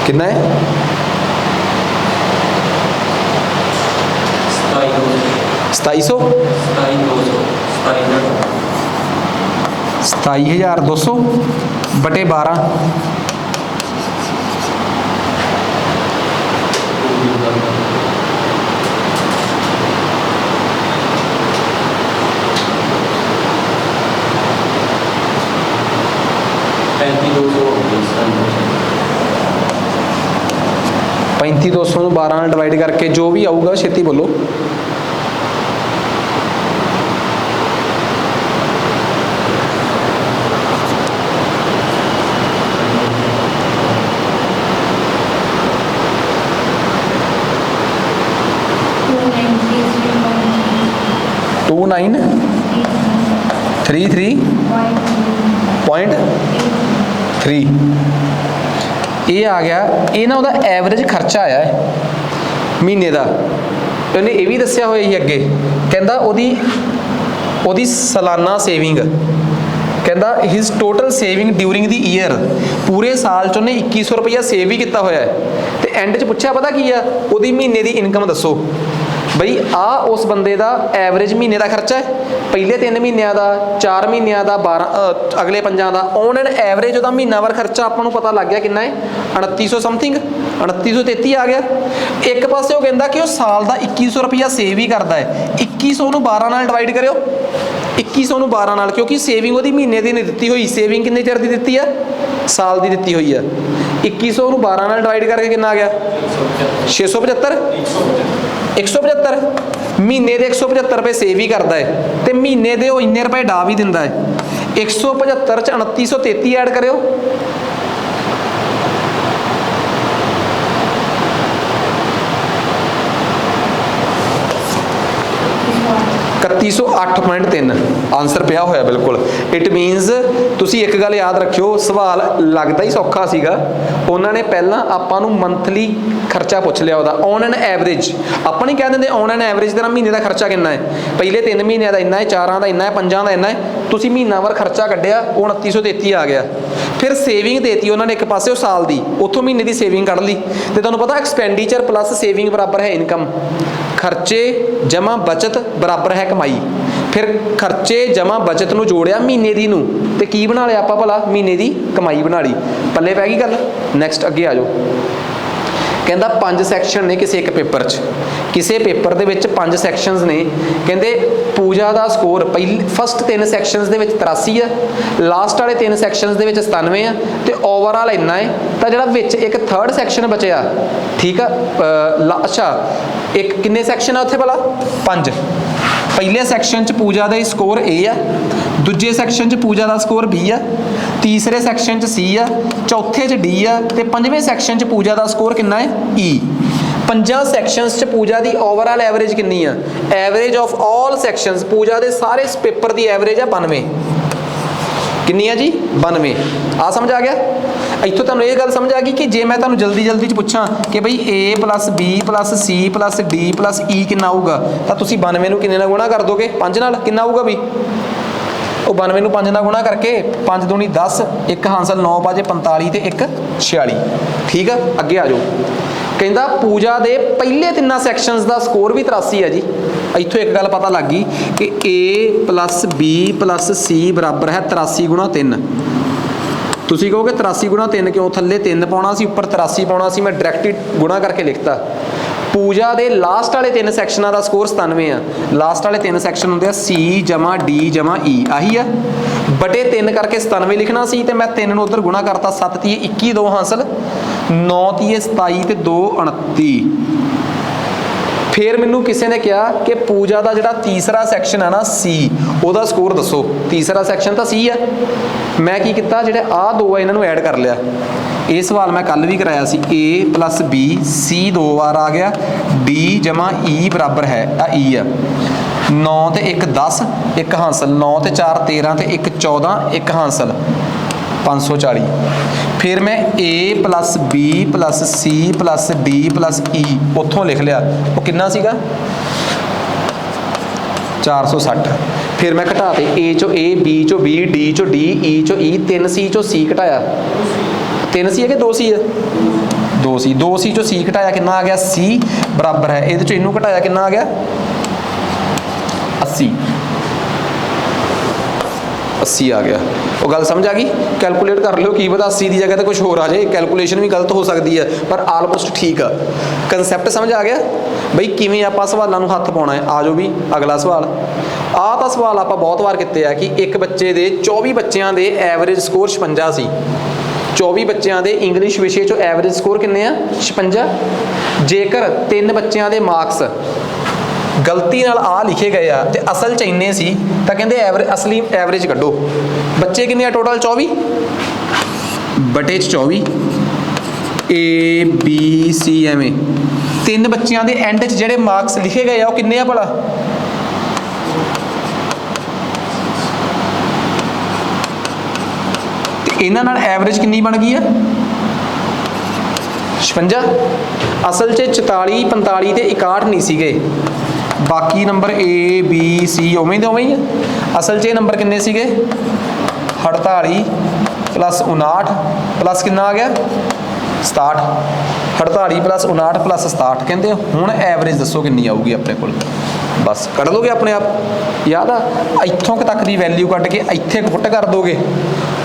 कितना है 2700, 27200 बटे 12। पैंती 200 ਨੂੰ 12 ਨਾਲ ਡਿਵਾਈਡ ਕਰਕੇ ਜੋ ਵੀ ਆਊਗਾ ਛੇਤੀ ਬੋਲੋ। टू 933.3 ਇਹ ਆ ਗਿਆ। ਇਹ ਨਾ ਉਹਦਾ ਐਵਰੇਜ ਖਰਚਾ ਆਇਆ ਹੈ ਮਹੀਨੇ ਦਾ। ਉਹਨੇ ਇਹ ਵੀ ਦੱਸਿਆ ਹੋਇਆ ਸੀ ਅੱਗੇ, ਕਹਿੰਦਾ ਉਹਦੀ ਸਾਲਾਨਾ ਸੇਵਿੰਗ, ਕਹਿੰਦਾ his total saving during the year, ਪੂਰੇ ਸਾਲ 'ਚ ਉਹਨੇ 2100 ਰੁਪਈਆ ਸੇਵ ਵੀ ਕੀਤਾ ਹੋਇਆ ਹੈ। ਤੇ ਐਂਡ 'ਚ ਪੁੱਛਿਆ ਪਤਾ ਕੀ ਆ, ਉਹਦੀ ਮਹੀਨੇ ਦੀ ਇਨਕਮ ਦੱਸੋ। ਬਈ ਆ ਉਸ ਬੰਦੇ ਦਾ ਐਵਰੇਜ ਮਹੀਨੇ ਦਾ ਖਰਚਾ ਹੈ, ਪਹਿਲੇ 3 ਮਹੀਨਿਆਂ ਦਾ, 4 ਮਹੀਨਿਆਂ ਦਾ, 12 ਅਗਲੇ 5 ਦਾ। ਔਨ ਐਂਡ ਐਵਰੇਜ ਉਹਦਾ ਮਹੀਨਾਵਾਰ ਖਰਚਾ ਆਪਾਂ ਨੂੰ ਪਤਾ ਲੱਗ ਗਿਆ ਕਿੰਨਾ ਹੈ 2900 ਸਮਥਿੰਗ, 2933 ਆ ਗਿਆ। ਇੱਕ ਪਾਸੇ ਉਹ ਕਹਿੰਦਾ ਕਿ ਉਹ ਸਾਲ ਦਾ 2100 ਰੁਪਈਆ ਸੇਵ ਹੀ ਕਰਦਾ ਹੈ। 2100 ਨੂੰ 12 ਨਾਲ ਡਿਵਾਈਡ ਕਰਿਓ, 2100 ਨੂੰ 12 ਨਾਲ, ਕਿਉਂਕਿ ਸੇਵਿੰਗ ਉਹਦੀ ਮਹੀਨੇ ਦੀ ਨਹੀਂ ਦਿੱਤੀ ਹੋਈ। ਸੇਵਿੰਗ ਕਿੰਨੇ ਚਿਰ ਦੀ ਦਿੱਤੀ ਆ? ਸਾਲ ਦੀ ਦਿੱਤੀ ਹੋਈ ਆ। 2100 ਨੂੰ 12 ਨਾਲ ਡਿਵਾਈਡ ਕਰਕੇ ਕਿੰਨਾ ਆ ਗਿਆ 675, 175। ਮਹੀਨੇ ਦੇ 175 ਰੁਪਏ ਸੇਵ ਹੀ ਕਰਦਾ ਹੈ ਤੇ ਮਹੀਨੇ ਦੇ ਉਹ ਇੰਨੇ ਰੁਪਏ ਡਾ ਵੀ ਦਿੰਦਾ ਹੈ। 175 ਚ 2933 ਐਡ ਕਰਿਓ, 3108.3 ਆਨਸਰ ਪਿਆ ਹੋਇਆ ਬਿਲਕੁਲ। ਇਟ ਮੀਨਸ ਤੁਸੀਂ ਇੱਕ ਗੱਲ ਯਾਦ ਰੱਖਿਓ, ਸਵਾਲ ਲੱਗਦਾ ਹੀ ਸੌਖਾ ਸੀਗਾ। ਉਹਨਾਂ ਨੇ ਪਹਿਲਾਂ ਆਪਾਂ ਨੂੰ ਮੰਥਲੀ ਖਰਚਾ ਪੁੱਛ ਲਿਆ ਉਹਦਾ, ਔਨ ਐਨ ਐਵਰੇਜ। ਆਪਾਂ ਨਹੀਂ ਕਹਿ ਦਿੰਦੇ ਔਨ ਐਨ ਐਵਰੇਜ ਤੇਰਾ ਮਹੀਨੇ ਦਾ ਖਰਚਾ ਕਿੰਨਾ ਹੈ, ਪਹਿਲੇ 3 ਮਹੀਨਿਆਂ ਦਾ ਇੰਨਾ ਹੈ, 4 ਦਾ ਇੰਨਾ ਹੈ, 5 ਦਾ ਇੰਨਾ ਹੈ। ਤੁਸੀਂ ਮਹੀਨਾਵਾਰ ਖਰਚਾ ਕੱਢਿਆ, ਉਹ 2933 ਆ ਗਿਆ। ਫਿਰ ਸੇਵਿੰਗ ਦੇਤੀ ਉਹਨਾਂ ਨੇ ਇੱਕ ਪਾਸੇ ਉਹ ਸਾਲ ਦੀ, ਉੱਥੋਂ ਮਹੀਨੇ ਦੀ ਸੇਵਿੰਗ ਕੱਢ ਲਈ। ਤੇ ਤੁਹਾਨੂੰ ਪਤਾ ਐਕਸਪੈਂਡੀਚਰ ਪਲੱਸ ਸੇਵਿੰਗ ਬਰਾਬਰ ਹੈ ਇਨਕਮ। ਖਰਚੇ ਜਮਾ ਬਚਤ ਬਰਾਬਰ ਹੈ ਕਮਾਈ। ਫਿਰ ਖਰਚੇ ਜਮਾ ਬਚਤ ਨੂੰ ਜੋੜਿਆ ਮਹੀਨੇ ਦੀ ਨੂੰ, ਤੇ ਕੀ ਬਣਾ ਲਿਆ ਆਪਾਂ ਭਲਾ, ਮਹੀਨੇ ਦੀ ਕਮਾਈ ਬਣਾ ਲਈ। ਪੱਲੇ ਪੈ ਗਈ ਗੱਲ। ਨੈਕਸਟ ਅੱਗੇ ਆ ਜਾਓ। ਕਹਿੰਦਾ 5 ਸੈਕਸ਼ਨ ਨੇ ਕਿਸੇ ਇੱਕ ਪੇਪਰ 'ਚ, ਕਿਸੇ ਪੇਪਰ ਦੇ ਵਿੱਚ 5 ਸੈਕਸ਼ਨਸ ਨੇ। ਕਹਿੰਦੇ ਪੂਜਾ ਦਾ ਸਕੋਰ ਫਸਟ 3 ਸੈਕਸ਼ਨਸ ਦੇ ਵਿੱਚ 83 ਆ, ਲਾਸਟ ਵਾਲੇ 3 ਸੈਕਸ਼ਨਸ ਦੇ ਵਿੱਚ 97 ਆ, ਤੇ ਓਵਰਆਲ ਇੰਨਾ ਹੈ। ਤਾਂ ਜਿਹੜਾ ਵਿੱਚ ਇੱਕ ਥਰਡ ਸੈਕਸ਼ਨ ਬਚਿਆ, ਠੀਕ ਆ, ਅੱਛਾ ਇੱਕ ਕਿੰਨੇ ਸੈਕਸ਼ਨ ਆ ਉੱਥੇ ਭਲਾ, 5। ਪਹਿਲੇ ਸੈਕਸ਼ਨ 'ਚ ਪੂਜਾ ਦਾ ਸਕੋਰ A ਆ, ਦੂਜੇ ਸੈਕਸ਼ਨ 'ਚ ਪੂਜਾ ਦਾ ਸਕੋਰ B ਆ, ਤੀਸਰੇ ਸੈਕਸ਼ਨ 'ਚ C ਆ, ਚੌਥੇ 'ਚ D ਆ, ਤੇ ਪੰਜਵੇਂ ਸੈਕਸ਼ਨ 'ਚ ਪੂਜਾ ਦਾ ਸਕੋਰ ਕਿੰਨਾ ਹੈ, E। 5 ਸੈਕਸ਼ਨਸ 'ਚ ਪੂਜਾ ਦੀ ਓਵਰਆਲ ਐਵਰੇਜ ਕਿੰਨੀ ਆ, ਐਵਰੇਜ ਆਫ ਆਲ ਸੈਕਸ਼ਨਸ, ਪੂਜਾ ਦੇ ਸਾਰੇ ਪੇਪਰ ਦੀ ਐਵਰੇਜ ਆ 92। ਕਿੰਨੀ ਆ ਜੀ, 92। ਆ ਸਮਝ ਆ ਗਿਆ। ਇੱਥੋਂ ਤੁਹਾਨੂੰ ਇਹ ਗੱਲ ਸਮਝ ਆ ਗਈ ਕਿ ਜੇ ਮੈਂ ਤੁਹਾਨੂੰ ਜਲਦੀ ਜਲਦੀ 'ਚ ਪੁੱਛਾਂ ਕਿ ਬਈ A + B + C + D + E ਕਿੰਨਾ ਆਊਗਾ, ਤਾਂ ਤੁਸੀਂ 92 ਨੂੰ ਕਿੰਨੇ ਨਾਲ ਗੁਣਾ ਕਰ ਦੋਗੇ, 5 ਨਾਲ। ਕਿੰਨਾ ਆਊਗਾ ਵੀ, ਉਹ 92 ਨੂੰ 5 ਨਾਲ ਗੁਣਾ ਕਰਕੇ 5 ਦੂਣੀ 10, 1 ਹਾਸਲ 9 ਪਾਜੇ 45 ਤੇ 1 46। ਠੀਕ ਆ, ਅੱਗੇ ਆ ਜਾਓ। ਕਹਿੰਦਾ ਪੂਜਾ ਦੇ ਪਹਿਲੇ 3 ਸੈਕਸ਼ਨਸ ਦਾ ਸਕੋਰ ਵੀ 83 ਹੈ ਜੀ। ਇੱਥੋਂ ਇੱਕ ਗੱਲ ਪਤਾ ਲੱਗ ਗਈ ਕਿ A + B + C ਬਰਾਬਰ ਹੈ 83 × 3। ਤੁਸੀਂ ਕਹੋਗੇ 83 × 3 ਕਿਉਂ, ਥੱਲੇ 3 ਪਾਉਣਾ ਸੀ, ਉੱਪਰ 83 ਪਾਉਣਾ ਸੀ, ਮੈਂ ਡਾਇਰੈਕਟ ਗੁਣਾ ਕਰਕੇ ਲਿਖਤਾ। ਪੂਜਾ ਦੇ ਲਾਸਟ ਵਾਲੇ 3 ਸੈਕਸ਼ਨਾਂ ਦਾ ਸਕੋਰ 97 ਆ। ਲਾਸਟ ਵਾਲੇ 3 ਸੈਕਸ਼ਨ ਹੁੰਦੇ ਆ C, D, E, ਆਹੀ ਆ। ਬਟੇ 3 ਕਰਕੇ 97 ਲਿਖਣਾ ਸੀ, ਤੇ ਮੈਂ 3 ਨੂੰ ਉਧਰ ਗੁਣਾ ਕਰਤਾ, 7 × 21 2 ਹਾਸਲ, 9 × 27 ਤੇ 2 29। ਫਿਰ ਮੈਨੂੰ ਕਿਸੇ ਨੇ ਕਿਹਾ ਕਿ ਪੂਜਾ ਦਾ ਜਿਹੜਾ ਤੀਸਰਾ ਸੈਕਸ਼ਨ ਹੈ ਨਾ C, ਉਹਦਾ ਸਕੋਰ ਦੱਸੋ। ਤੀਸਰਾ ਸੈਕਸ਼ਨ ਤਾਂ C ਆ। ਮੈਂ ਕੀ ਕੀਤਾ, ਜਿਹੜੇ ਆਹ ਦੋ ਆ ਇਹਨਾਂ ਨੂੰ ਐਡ ਕਰ ਲਿਆ। ਇਹ ਸਵਾਲ ਮੈਂ ਕੱਲ ਵੀ ਕਰਾਇਆ ਸੀ। A + B, C 2 ਵਾਰ ਆ ਗਿਆ, D, E ਬਰਾਬਰ ਹੈ ਆ E ਆ। 9 ਤੇ 1 10, 1 ਹਾਸਲ, 9 ਤੇ 4 13 ਤੇ 1 14, 1 ਹਾਸਲ 540। ਫਿਰ ਮੈਂ A + B + C + D + E ਉੱਥੋਂ ਲਿਖ ਲਿਆ, ਉਹ ਕਿੰਨਾ ਸੀਗਾ, 460। ਫਿਰ ਮੈਂ ਘਟਾ ਤੇ A ਚੋਂ A, B ਚੋਂ B, D ਚੋਂ D, E ਚੋਂ E, 3C ਚੋਂ C ਘਟਾਇਆ। 3C ਹੈ ਕਿ 2C ਹੈ, 2C। 2C ਚੋਂ C ਘਟਾਇਆ, ਕਿੰਨਾ ਆ ਗਿਆ, C ਬਰਾਬਰ ਹੈ, ਇਹਦੇ ਚੋਂ ਇਹਨੂੰ ਘਟਾਇਆ, ਕਿੰਨਾ ਆ ਗਿਆ, 80। 80 ਆ ਗਿਆ। ਉਹ ਗੱਲ ਸਮਝ ਆ ਗਈ। ਕੈਲਕੂਲੇਟ ਕਰ ਲਿਓ, ਕੀ ਪਤਾ 80 ਦੀ ਜਗ੍ਹਾ ਤੇ ਕੁਝ ਹੋਰ ਆ ਜਾਏ, ਕੈਲਕੂਲੇਸ਼ਨ ਵੀ ਗਲਤ ਹੋ ਸਕਦੀ ਹੈ, ਪਰ ਆਲਮੋਸਟ ਠੀਕ ਆ। ਕਨਸੈਪਟ ਸਮਝ ਆ ਗਿਆ ਬਈ ਕਿਵੇਂ ਆਪਾਂ ਸਵਾਲਾਂ ਨੂੰ ਹੱਥ ਪਾਉਣਾ ਹੈ। ਆ ਜਾਓ ਵੀ ਅਗਲਾ ਸਵਾਲ। ਆਹ ਤਾਂ ਸਵਾਲ ਆਪਾਂ ਬਹੁਤ ਵਾਰ ਕੀਤੇ ਆ ਕਿ ਇੱਕ ਬੱਚੇ ਦੇ 24 ਬੱਚਿਆਂ ਦੇ ਐਵਰੇਜ ਸਕੋਰ 56 ਸੀ। 24 ਬੱਚਿਆਂ ਦੇ ਇੰਗਲਿਸ਼ ਵਿਸ਼ੇ 'ਚੋਂ ਐਵਰੇਜ ਸਕੋਰ ਕਿੰਨੇ ਆ, 56। ਜੇਕਰ 3 ਬੱਚਿਆਂ ਦੇ ਮਾਰਕਸ ਗਲਤੀ ਨਾਲ ਆ ਲਿਖੇ ਗਏ ਆ ਤੇ ਅਸਲ 'ਚ ਇੰਨੇ ਸੀ, ਤਾਂ ਕਹਿੰਦੇ ਅਸਲੀ ਐਵਰੇਜ ਕੱਢੋ। ਬੱਚੇ ਕਿੰਨੇ ਆ ਟੋਟਲ, 24 ਬਟੇ 24, A B C ਐਵੇਂ। 3 ਬੱਚਿਆਂ ਦੇ ਐਂਡ 'ਚ ਜਿਹੜੇ ਮਾਰਕਸ ਲਿਖੇ ਗਏ ਆ ਉਹ ਕਿੰਨੇ ਆ ਭਲਾ, ਇਹਨਾਂ ਨਾਲ ਐਵਰੇਜ ਕਿੰਨੀ ਬਣ ਗਈ ਆ, 56। ਅਸਲ 'ਚ 44 45 ਤੇ 61 ਨਹੀਂ ਸੀਗੇ, ਬਾਕੀ ਨੰਬਰ A B C ਉਵੇਂ ਦੇ ਉਵੇਂ ਹੀ ਆ। ਅਸਲ 'ਚ ਇਹ ਨੰਬਰ ਕਿੰਨੇ ਸੀਗੇ, 48 + 59 ਪਲੱਸ ਕਿੰਨਾ ਆ ਗਿਆ, 67। 48 + 59 + 67। ਕਹਿੰਦੇ ਹੁਣ ਐਵਰੇਜ ਦੱਸੋ ਕਿੰਨੀ ਆਊਗੀ ਆਪਣੇ ਕੋਲ। ਬਸ ਕੱਢ ਦੋਗੇ ਆਪਣੇ ਆਪ, ਯਾਦ ਆ। ਇੱਥੋਂ ਤੱਕ ਦੀ ਵੈਲਿਊ ਕੱਢ ਕੇ ਇੱਥੇ ਪੁੱਟ ਕਰ ਦੋਗੇ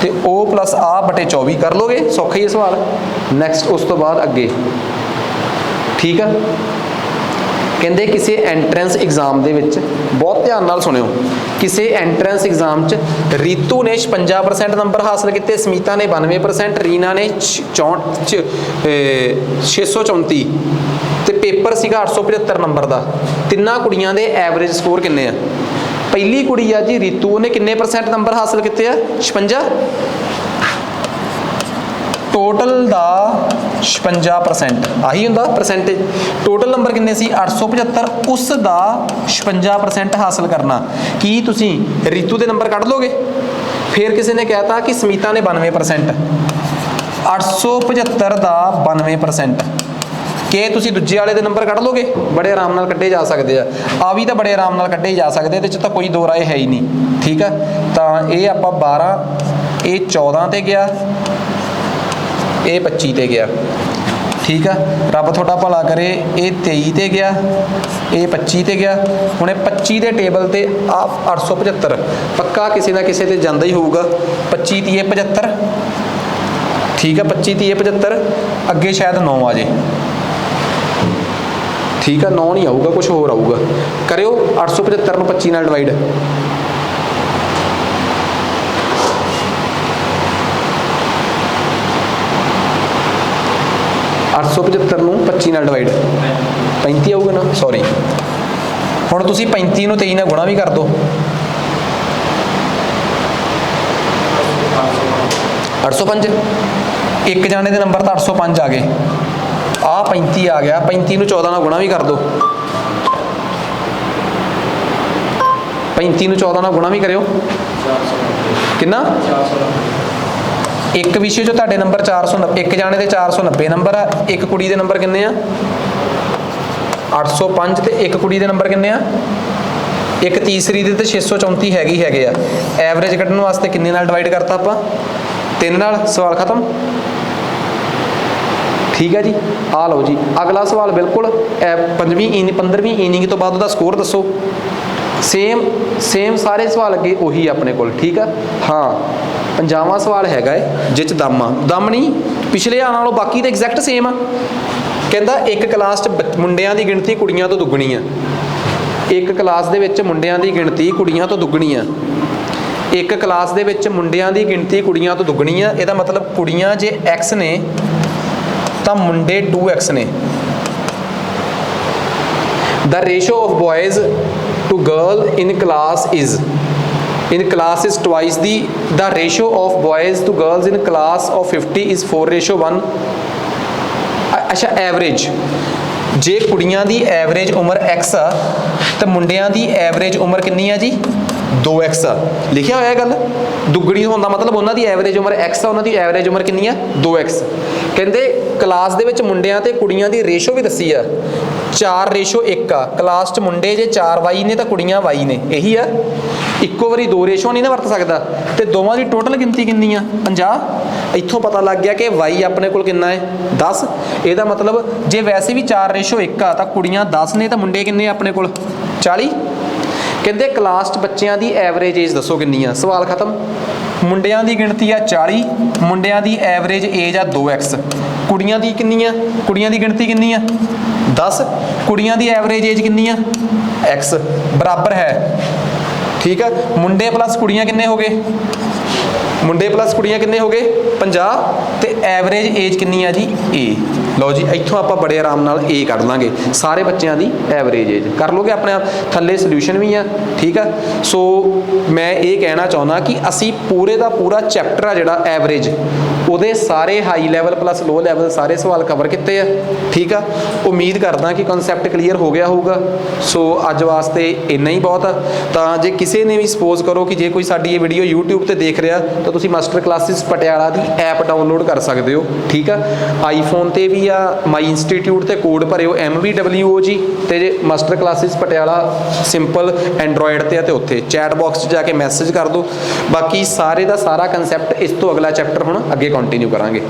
ਤੇ O + A ਬਟੇ 24 ਕਰ ਲੋਗੇ। ਸੌਖਾ ਹੀ ਸਵਾਲ। ਨੈਕਸਟ ਉਸ ਤੋਂ ਬਾਅਦ ਅੱਗੇ, ਠੀਕ ਆ। ਕਹਿੰਦੇ ਕਿਸੇ ਐਂਟਰੈਂਸ ਐਗਜ਼ਾਮ ਦੇ ਵਿੱਚ, ਬਹੁਤ ਧਿਆਨ ਨਾਲ ਸੁਣਿਓ, ਕਿਸੇ ਐਂਟਰੈਂਸ ਐਗਜ਼ਾਮ 'ਚ ਰੀਤੂ ਨੇ 56% ਨੰਬਰ ਹਾਸਲ ਕੀਤੇ, ਸਮੀਤਾ ਨੇ 92%, ਰੀਨਾ ਨੇ 634 ਤੇ ਪੇਪਰ ਸੀਗਾ 875 ਨੰਬਰ ਦਾ। ਤਿੰਨਾਂ ਕੁੜੀਆਂ ਦੇ ਐਵਰੇਜ ਸਕੋਰ ਕਿੰਨੇ ਆ। ਪਹਿਲੀ ਕੁੜੀ ਆ ਜੀ ਰੀਤੂ, ਉਹਨੇ ਕਿੰਨੇ % ਨੰਬਰ ਹਾਸਲ ਕੀਤੇ ਆ, 56। ਟੋਟਲ ਦਾ 56% ਆਹੀ ਹੁੰਦਾ ਪਰਸੈਂਟੇਜ। ਟੋਟਲ ਨੰਬਰ ਕਿੰਨੇ ਸੀ 875, ਉਸ ਦਾ 56% ਹਾਸਲ ਕਰਨਾ। ਕੀ ਤੁਸੀਂ ਰੀਤੂ ਦੇ ਨੰਬਰ ਕੱਢ ਲੋਗੇ? ਫਿਰ ਕਿਸੇ ਨੇ ਕਹਿਤਾ ਕਿ ਸਮੀਤਾ ਨੇ 92%, 875 ਦਾ 92%। ਕਿ ਤੁਸੀਂ ਦੂਜੇ ਵਾਲੇ ਦੇ ਨੰਬਰ ਕੱਢ ਲੋਗੇ? ਬੜੇ ਆਰਾਮ ਨਾਲ ਕੱਢੇ ਜਾ ਸਕਦੇ ਆ ਵੀ ਤਾਂ ਬੜੇ ਆਰਾਮ ਨਾਲ ਕੱਢੇ ਜਾ ਸਕਦੇ, ਇਹਦੇ 'ਚ ਤਾਂ ਕੋਈ ਦੋ ਰਾਏ ਹੈ ਹੀ ਨਹੀਂ। ਠੀਕ ਆ, ਤਾਂ ਇਹ ਆਪਾਂ 12, ਇਹ 14 ਤੇ ਗਿਆ, ਇਹ 25 ਤੇ ਗਿਆ। ਠੀਕ ਆ, ਰੱਬ ਤੁਹਾਡਾ ਭਲਾ ਕਰੇ। ਇਹ 23 ਤੇ ਗਿਆ, ਇਹ 25 ਤੇ ਗਿਆ। ਹੁਣ ਇਹ 25 ਦੇ ਟੇਬਲ ਤੇ ਆ 875 ਪੱਕਾ ਕਿਸੇ ਨਾ ਕਿਸੇ ਤੇ ਜਾਂਦਾ ਹੀ ਹੋਊਗਾ। 25 30 75। ਠੀਕ ਆ, 25 30 75। ਅੱਗੇ ਸ਼ਾਇਦ 9 ਆ ਜੇ। ਠੀਕ ਆ, 9 ਨਹੀਂ ਆਊਗਾ, ਕੁਝ ਹੋਰ ਆਊਗਾ। ਕਰਿਓ 875 ਨੂੰ 25 ਨਾਲ ਡਿਵਾਈਡ। ਨੂੰ 25 ਨਾਲ ਡਿਵਾਈਡ 35 ਆਊਗਾ ਨਾ, ਸੌਰੀ। ਹੁਣ ਤੁਸੀਂ 35 ਨੂੰ 23 ਨਾਲ ਗੁਣਾ ਵੀ ਕਰ ਦਿਓ। 805। ਇੱਕ ਜਾਣੇ ਦੇ ਨੰਬਰ ਤਾਂ 805 ਆ ਗਏ। ਆ 35 ਆ ਗਿਆ, 35 ਨੂੰ 14 ਨਾਲ ਗੁਣਾ ਵੀ ਕਰ ਦਿਓ। 35 ਨੂੰ 14 ਨਾਲ ਗੁਣਾ ਵੀ ਕਰਿਓ। ਕਿੰਨਾ? ਇੱਕ ਵਿਸ਼ੇ 'ਚੋਂ ਤੁਹਾਡੇ ਨੰਬਰ 490, ਇੱਕ ਜਾਣੇ ਦੇ 490 ਨੰਬਰ ਆ। ਇੱਕ ਕੁੜੀ ਦੇ ਨੰਬਰ ਕਿੰਨੇ ਆ? 805। ਤੇ ਇੱਕ ਕੁੜੀ ਦੇ ਨੰਬਰ ਕਿੰਨੇ ਆ? ਇੱਕ ਤੀਸਰੀ ਦੇ ਤੇ 634 ਹੈਗੇ ਆ। ਐਵਰੇਜ ਕੱਢਣ ਵਾਸਤੇ ਕਿੰਨੇ ਨਾਲ ਡਿਵਾਈਡ ਕਰਤਾ ਆਪਾਂ? 3 ਨਾਲ। ਸਵਾਲ ਖਤਮ। ਠੀਕ ਹੈ ਜੀ, ਆ ਲਓ ਜੀ ਅਗਲਾ ਸਵਾਲ। ਬਿਲਕੁਲ 15ਵੀਂ ਇਨਿੰਗ ਤੋਂ ਬਾਅਦ ਉਹਦਾ ਸਕੋਰ ਦੱਸੋ। ਸੇਮ ਸਾਰੇ ਸਵਾਲ ਅੱਗੇ ਉਹੀ ਆਪਣੇ ਕੋਲ। ਠੀਕ ਆ, ਹਾਂ 50ਵਾਂ ਸਵਾਲ ਹੈਗਾ ਏ ਜਿਹ 'ਚ ਦਮ ਨਹੀਂ ਪਿਛਲੇ ਆ ਨਾਲੋਂ, ਬਾਕੀ ਤਾਂ ਐਗਜ਼ੈਕਟ ਸੇਮ ਆ। ਕਹਿੰਦਾ ਇੱਕ ਕਲਾਸ 'ਚ ਮੁੰਡਿਆਂ ਦੀ ਗਿਣਤੀ ਕੁੜੀਆਂ ਤੋਂ ਦੁੱਗਣੀ ਆ। ਇੱਕ ਕਲਾਸ ਦੇ ਵਿੱਚ ਮੁੰਡਿਆਂ ਦੀ ਗਿਣਤੀ ਕੁੜੀਆਂ ਤੋਂ ਦੁੱਗਣੀ ਆ। ਇੱਕ ਕਲਾਸ ਦੇ ਵਿੱਚ ਮੁੰਡਿਆਂ ਦੀ ਗਿਣਤੀ ਕੁੜੀਆਂ ਤੋਂ ਦੁੱਗਣੀ ਆ। ਇਹਦਾ ਮਤਲਬ ਕੁੜੀਆਂ ਜੇ x ਨੇ ਤਾਂ ਮੁੰਡੇ 2x ਨੇ। The ratio of boys to girl in class is twice the ratio of boys to girls in class of 50 is 4:1। ਅੱਛਾ, ਐਵਰੇਜ ਜੇ ਕੁੜੀਆਂ ਦੀ ਐਵਰੇਜ ਉਮਰ x ਆ ਤੇ ਮੁੰਡਿਆਂ ਦੀ ਐਵਰੇਜ ਉਮਰ ਕਿੰਨੀ ਆ ਜੀ? 2x ਆ। ਲਿਖਿਆ ਹੋਇਆ ਗੱਲ ਦੁੱਗਣੀ ਹੋਣ ਦਾ ਮਤਲਬ ਉਹਨਾਂ ਦੀ ਐਵਰੇਜ ਉਮਰ x ਆ, ਉਹਨਾਂ ਦੀ ਐਵਰੇਜ ਉਮਰ ਕਿੰਨੀ ਆ? 2x। ਕਹਿੰਦੇ ਕਲਾਸ ਦੇ ਵਿੱਚ ਮੁੰਡਿਆਂ ਤੇ ਕੁੜੀਆਂ ਦੀ ਰੇਸ਼ੋ ਵੀ ਦੱਸੀ ਆ 4:1 ਆ। ਕਲਾਸ 'ਚ ਮੁੰਡੇ ਜੇ 4y ਨੇ ਤਾਂ ਕੁੜੀਆਂ y ਨੇ। ਇਹੀ ਆ, ਇੱਕੋ ਵਾਰੀ ਦੋ ਰੇਸ਼ੋ ਨਹੀਂ ਨਾ ਵਰਤ ਸਕਦਾ। ਤੇ ਦੋਵਾਂ ਦੀ ਟੋਟਲ ਗਿਣਤੀ ਕਿੰਨੀ ਆ? 50। ਇੱਥੋਂ ਪਤਾ ਲੱਗ ਗਿਆ ਕਿ y ਆਪਣੇ ਕੋਲ ਕਿੰਨਾ ਹੈ? 10। ਇਹਦਾ ਮਤਲਬ ਜੇ ਵੈਸੇ ਵੀ 4:1 ਆ ਤਾਂ ਕੁੜੀਆਂ 10 ਨੇ ਤਾਂ ਮੁੰਡੇ ਕਿੰਨੇ ਆਪਣੇ ਕੋਲ? 40। ਕਹਿੰਦੇ ਕਲਾਸ 'ਚ ਬੱਚਿਆਂ ਦੀ ਐਵਰੇਜ ਏਜ ਦੱਸੋ ਕਿੰਨੀ ਆ? ਸਵਾਲ ਖਤਮ। ਮੁੰਡਿਆਂ ਦੀ ਗਿਣਤੀ ਆ 40, ਮੁੰਡਿਆਂ ਦੀ ਐਵਰੇਜ ਏਜ ਆ 2x। ਕੁੜੀਆਂ ਦੀ ਕਿੰਨੀ ਆ? ਕੁੜੀਆਂ ਦੀ ਗਿਣਤੀ ਕਿੰਨੀ ਆ? 10। ਕੁੜੀਆਂ ਦੀ ਐਵਰੇਜ ਏਜ ਕਿੰਨੀ ਆ? x ਬਰਾਬਰ ਹੈ। ਠੀਕ ਆ, ਮੁੰਡੇ ਪਲੱਸ ਕੁੜੀਆਂ ਕਿੰਨੇ ਹੋ ਗਏ? ਮੁੰਡੇ ਪਲੱਸ ਕੁੜੀਆਂ ਕਿੰਨੇ ਹੋ ਗਏ? 50। ਤੇ ਐਵਰੇਜ ਏਜ ਕਿੰਨੀ ਆ ਜੀ? a। ਲਓ ਜੀ ਇੱਥੋਂ ਆਪਾਂ ਬੜੇ ਆਰਾਮ ਨਾਲ a ਕੱਢ ਲਾਂਗੇ। ਸਾਰੇ ਬੱਚਿਆਂ ਦੀ ਐਵਰੇਜ ਏਜ ਕਰ ਲੋਗੇ ਆਪਣੇ ਆਪ। ਥੱਲੇ ਸੋਲੂਸ਼ਨ ਵੀ ਆ। ਠੀਕ ਆ, ਸੋ ਮੈਂ ਇਹ ਕਹਿਣਾ ਚਾਹੁੰਦਾ ਕਿ ਅਸੀਂ ਪੂਰੇ ਦਾ ਪੂਰਾ ਚੈਪਟਰ ਆ ਜਿਹੜਾ ਐਵਰੇਜ, ਉਹਦੇ ਸਾਰੇ high level plus low level ਸਾਰੇ ਸਵਾਲ ਕਵਰ ਕੀਤੇ ਆ। ਠੀਕ ਆ, ਉਮੀਦ ਕਰਦਾ ਕਿ ਕਨਸੈਪਟ ਕਲੀਅਰ ਹੋ ਗਿਆ ਹੋਊਗਾ। ਸੋ ਅੱਜ ਵਾਸਤੇ ਇੰਨਾ ਹੀ ਬਹੁਤ ਆ। ਤਾਂ ਜੇ ਕਿਸੇ ਨੇ ਵੀ ਸਪੋਜ਼ ਕਰੋ ਕਿ ਜੇ ਕੋਈ ਸਾਡੀ ਇਹ ਵੀਡੀਓ YouTube ਤੇ ਦੇਖ ਰਿਹਾ ਤਾਂ ਤੁਸੀਂ ਮਾਸਟਰ ਕਲਾਸਿਸ ਪਟਿਆਲਾ ਦੀ ਐਪ ਡਾਊਨਲੋਡ ਕਰ ਸਕਦੇ ਹੋ। ਠੀਕ ਆ, ਆਈਫੋਨ ਤੇ ਵੀ ਆ ਮਾਈ ਇੰਸਟੀਟਿਊਟ ਤੇ ਕੋਡ ਭਰਿਓ MVWOG, ਤੇ ਜੇ master classes Patiala simple Android ਤੇ ਆ ਤੇ ਉੱਥੇ ਚੈਟ ਬਾਕਸ 'ਚ ਜਾ ਕੇ ਮੈਸੇਜ ਕਰ ਦਿਓ। ਬਾਕੀ ਸਾਰੇ ਦਾ ਸਾਰਾ ਕਨਸੈਪਟ ਇਸ ਤੋਂ ਅਗਲਾ ਚੈਪਟਰ ਹੁਣ ਅੱਗੇ ਕੰਟੀਨਿਊ ਕਰਾਂਗੇ।